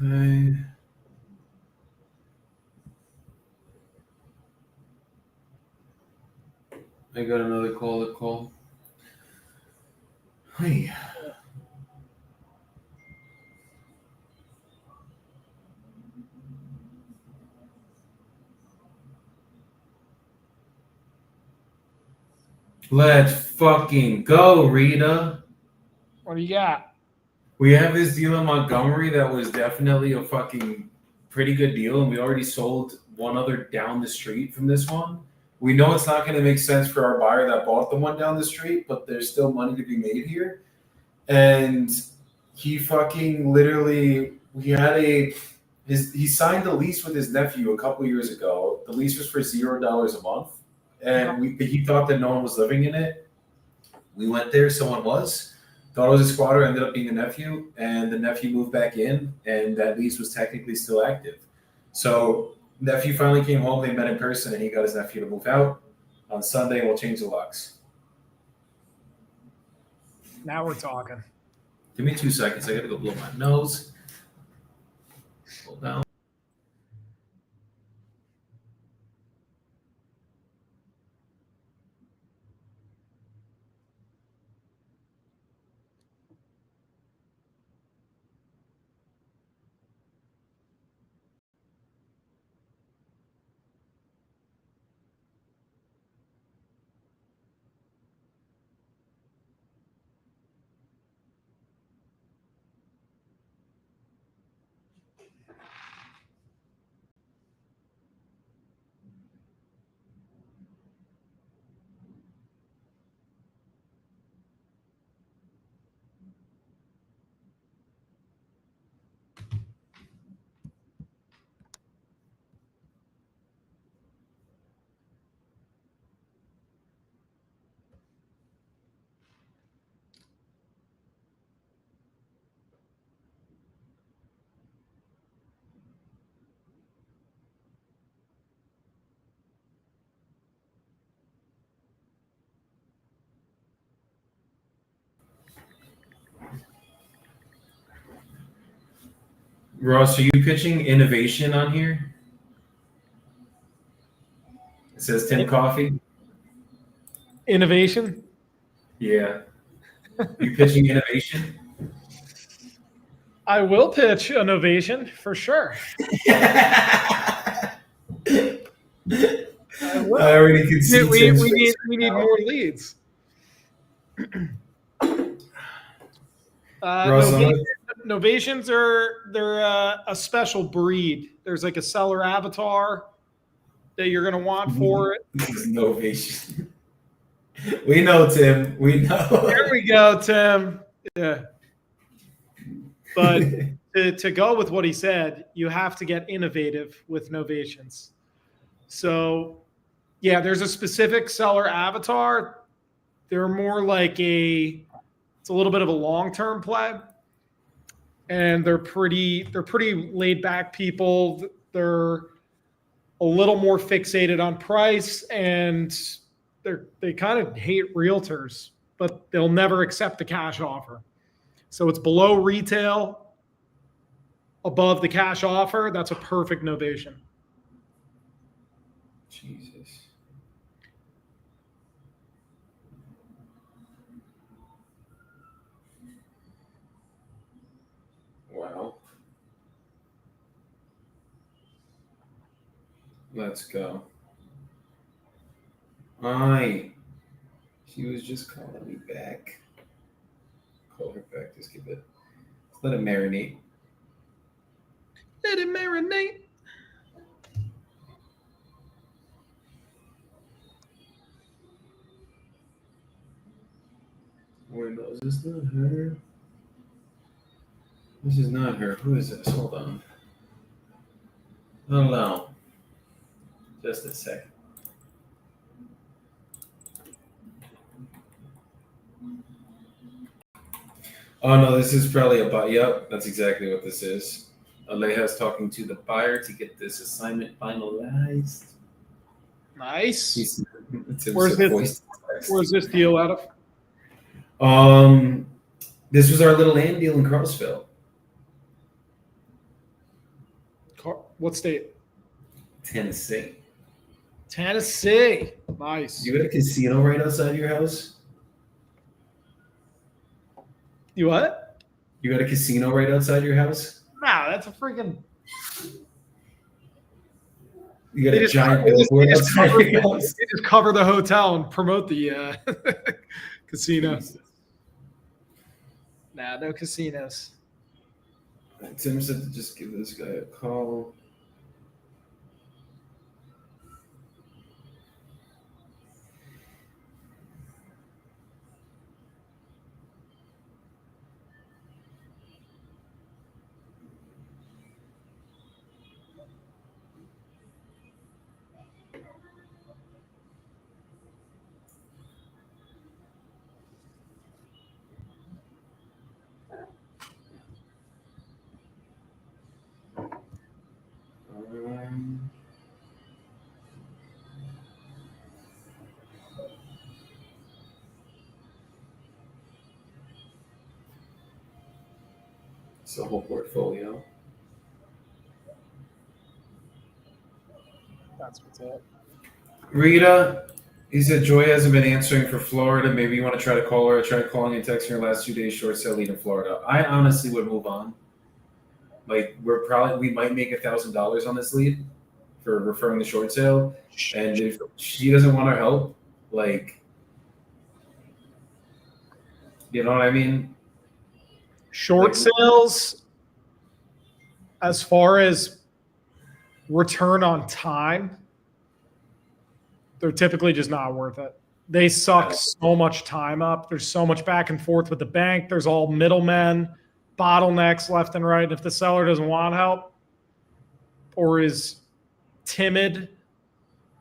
Okay. I got another call. Hey. Let's fucking go, Rita. What do you got? We have this deal in Montgomery that was definitely a fucking pretty good deal, and we already sold one other down the street from this one. We know it's not going to make sense for our buyer that bought the one down the street, but there's still money to be made here. And he fucking literally, he signed a lease with his nephew a couple years ago. The lease was for $0 a month, and he thought that no one was living in it. We went there, someone was. Thought it was a squatter, ended up being a nephew, and the nephew moved back in, and that lease was technically still active. So nephew finally came home, they met in person, and he got his nephew to move out on Sunday, and we'll change the locks. Now we're talking. Give me 2 seconds, I gotta go blow my nose. Hold down. Ross, are you pitching innovation on here? It says Tim Coffee. Innovation? Yeah. You pitching innovation? I will pitch innovation for sure. I will. already can see We Tim's need face right more leads. Ross, Novations they're a special breed. There's like a seller avatar that you're gonna want for it. This is novation. We know, Tim. We know. There we go, Tim. Yeah. But to go with what he said, you have to get innovative with novations. So, yeah, there's a specific seller avatar. They're more like it's a little bit of a long-term play. And they're pretty laid back people. They're a little more fixated on price, and they kind of hate realtors, but they'll never accept a cash offer. So it's below retail, above the cash offer. That's a perfect novation. Jesus. Wow. Let's go. Hi. She was just calling me back. Call her back. Just give it. Let it marinate. Let it marinate. Wait, no, is this not her? This is not her. Who is this? Hold on. Hello. Just a second. Oh no, this is probably a buy. Yep, that's exactly what this is. Aleja's talking to the buyer to get this assignment finalized. Nice. It's Where's a this? voice text. Where's this deal out of? This was our little land deal in Carlsville, What state? Tennessee. Tennessee. Nice. You got a casino right outside your house? You what? You got a casino right outside your house? Nah, that's a freaking. You got They a just- giant they just- billboard they just outside cover- your house? They just cover the hotel and promote the casino. Nah, no casinos. Tim said to just give this guy a call. It's the whole portfolio. That's what's up. Rita, he said Joy hasn't been answering for Florida. Maybe you want to try to call her. I tried calling and texting her last 2 days. Short sale lead in Florida. I honestly would move on. Like we might make $1,000 on this lead for referring the short sale, and if she doesn't want our help, like, you know what I mean? Short sales, as far as return on time, they're typically just not worth it. They suck so much time up. There's so much back and forth with the bank. There's all middlemen, bottlenecks left and right. And if the seller doesn't want help or is timid,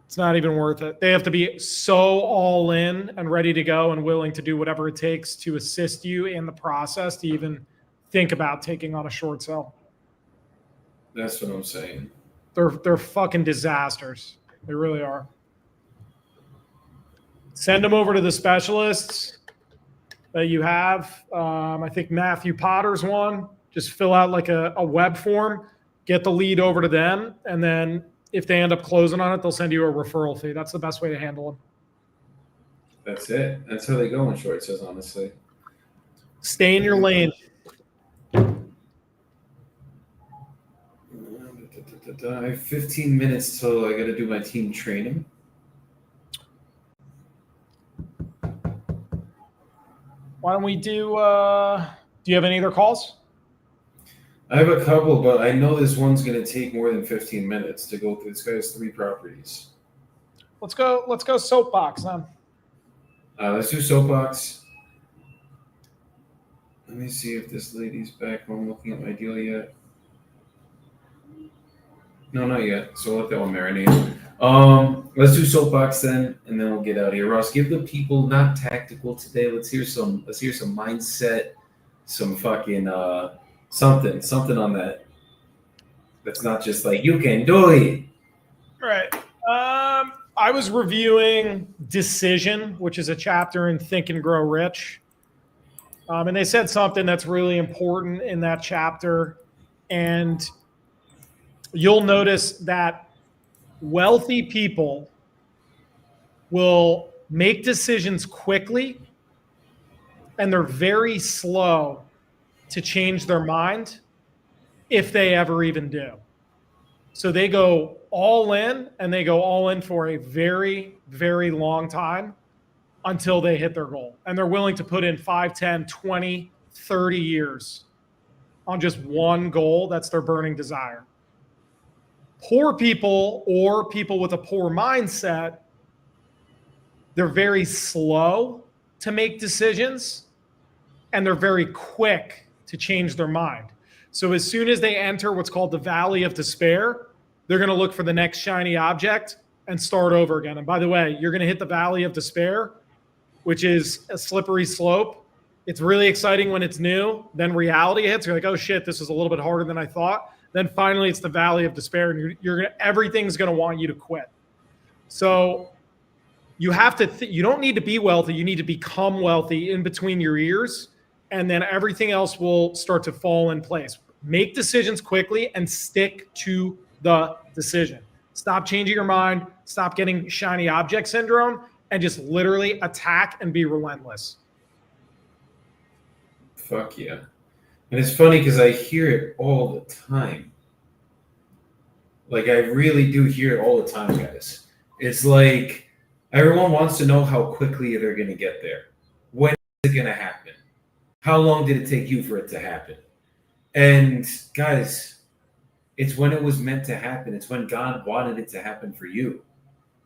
it's not even worth it. They have to be so all in and ready to go and willing to do whatever it takes to assist you in the process to even think about taking on a short sale. That's what I'm saying. They're fucking disasters. They really are. Send them over to the specialists that you have. I think Matthew Potter's one. Just fill out like a web form, get the lead over to them, and then if they end up closing on it, they'll send you a referral fee. That's the best way to handle them. That's it. That's how they go in short sales, honestly. Stay in your lane. I have 15 minutes till I got to do my team training. Why don't we do you have any other calls? I have a couple, but I know this one's going to take more than 15 minutes to go through. This guy has 3 properties. Let's go soapbox then. Let's do soapbox. Let me see if this lady's back home looking at my deal yet. No, not yet. So let that one marinate. Let's do soapbox then, and then we'll get out of here. Ross, give the people not tactical today. Let's hear some mindset, some fucking something on that. That's not just like you can do it. Right. I was reviewing Decision, which is a chapter in Think and Grow Rich. And they said something that's really important in that chapter. And you'll notice that wealthy people will make decisions quickly, and they're very slow to change their mind if they ever even do. So they go all in, and they go all in for a very, very long time until they hit their goal. And they're willing to put in 5, 10, 20, 30 years on just one goal that's their burning desire. Poor people or people with a poor mindset, they're very slow to make decisions, and they're very quick to change their mind. So as soon as they enter what's called the valley of despair, they're going to look for the next shiny object and start over again. And by the way, you're going to hit the valley of despair, which is a slippery slope. It's really exciting when it's new. Then reality hits. You're like, oh shit, this is a little bit harder than I thought. Then finally, it's the valley of despair, and everything's going to want you to quit. So you have to. You don't need to be wealthy. You need to become wealthy in between your ears, and then everything else will start to fall in place. Make decisions quickly and stick to the decision. Stop changing your mind. Stop getting shiny object syndrome, and just literally attack and be relentless. Fuck yeah. And it's funny because I hear it all the time. Like, I really do hear it all the time, guys. It's like everyone wants to know how quickly they're going to get there. When is it going to happen? How long did it take you for it to happen? And guys, it's when it was meant to happen. It's when God wanted it to happen for you.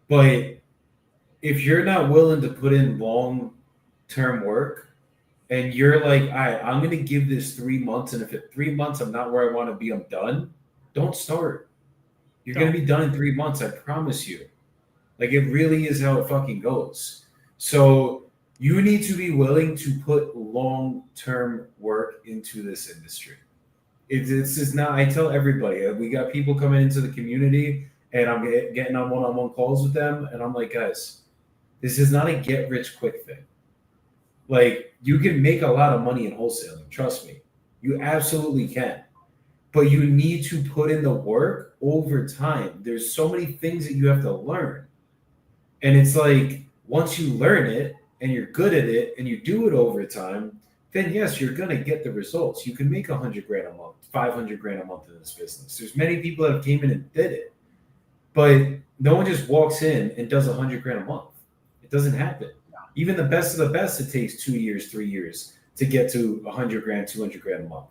But if you're not willing to put in long-term work, and you're like, all right, I'm going to give this 3 months, and if at 3 months I'm not where I want to be, I'm done, don't start. You're going to be done in 3 months, I promise you. Like, it really is how it fucking goes. So you need to be willing to put long-term work into this industry. It's just not, I tell everybody, we got people coming into the community, and I'm getting on one-on-one calls with them, and I'm like, guys, this is not a get-rich-quick thing. Like, you can make a lot of money in wholesaling. Trust me. You absolutely can. But you need to put in the work over time. There's so many things that you have to learn. And it's like, once you learn it and you're good at it and you do it over time, then yes, you're going to get the results. You can make $100 grand a month, $500 grand a month in this business. There's many people that have came in and did it. But no one just walks in and does $100 grand a month. It doesn't happen. Even the best of the best, it takes 2 years, 3 years to get to 100 grand, 200 grand a month.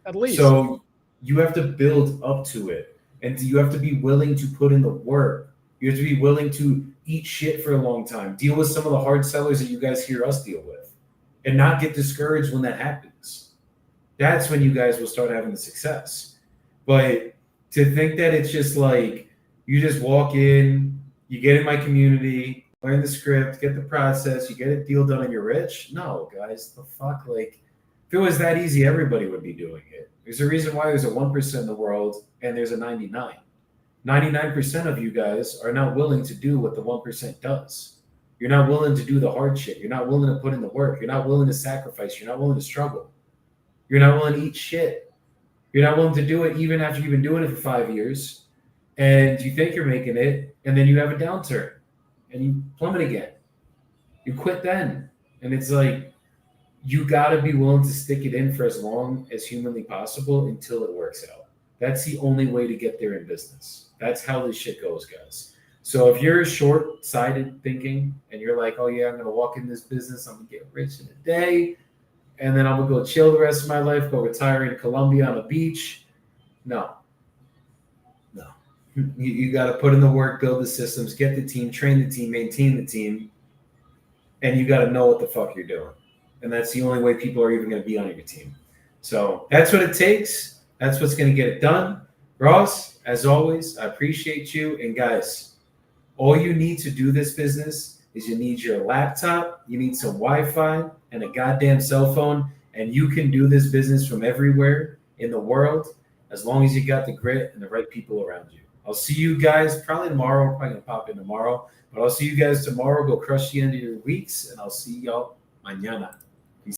At least. So you have to build up to it. And you have to be willing to put in the work. You have to be willing to eat shit for a long time. Deal with some of the hard sellers that you guys hear us deal with. And not get discouraged when that happens. That's when you guys will start having the success. But to think that it's just like, you just walk in, you get in my community, learn the script, get the process, you get a deal done and you're rich? No, guys, the fuck? Like, if it was that easy, everybody would be doing it. There's a reason why there's a 1% in the world and there's a 99. 99% of you guys are not willing to do what the 1% does. You're not willing to do the hard shit. You're not willing to put in the work. You're not willing to sacrifice. You're not willing to struggle. You're not willing to eat shit. You're not willing to do it even after you've been doing it for 5 years. And you think you're making it, and then you have a downturn. And you plummet again. You quit then. And it's like, you got to be willing to stick it in for as long as humanly possible until it works out. That's the only way to get there in business. That's how this shit goes, guys. So if you're short-sighted thinking and you're like, oh yeah, I'm going to walk in this business, I'm going to get rich in a day, and then I'm going to go chill the rest of my life, go retire in Colombia on a beach. No. You got to put in the work, build the systems, get the team, train the team, maintain the team, and you got to know what the fuck you're doing. And that's the only way people are even going to be on your team. So that's what it takes. That's what's going to get it done. Ross, as always, I appreciate you. And guys, all you need to do this business is you need your laptop, you need some Wi-Fi, and a goddamn cell phone, and you can do this business from everywhere in the world as long as you got the grit and the right people around you. I'll see you guys probably tomorrow. I'm probably going to pop in tomorrow. But I'll see you guys tomorrow. Go crush the end of your weeks. And I'll see y'all mañana.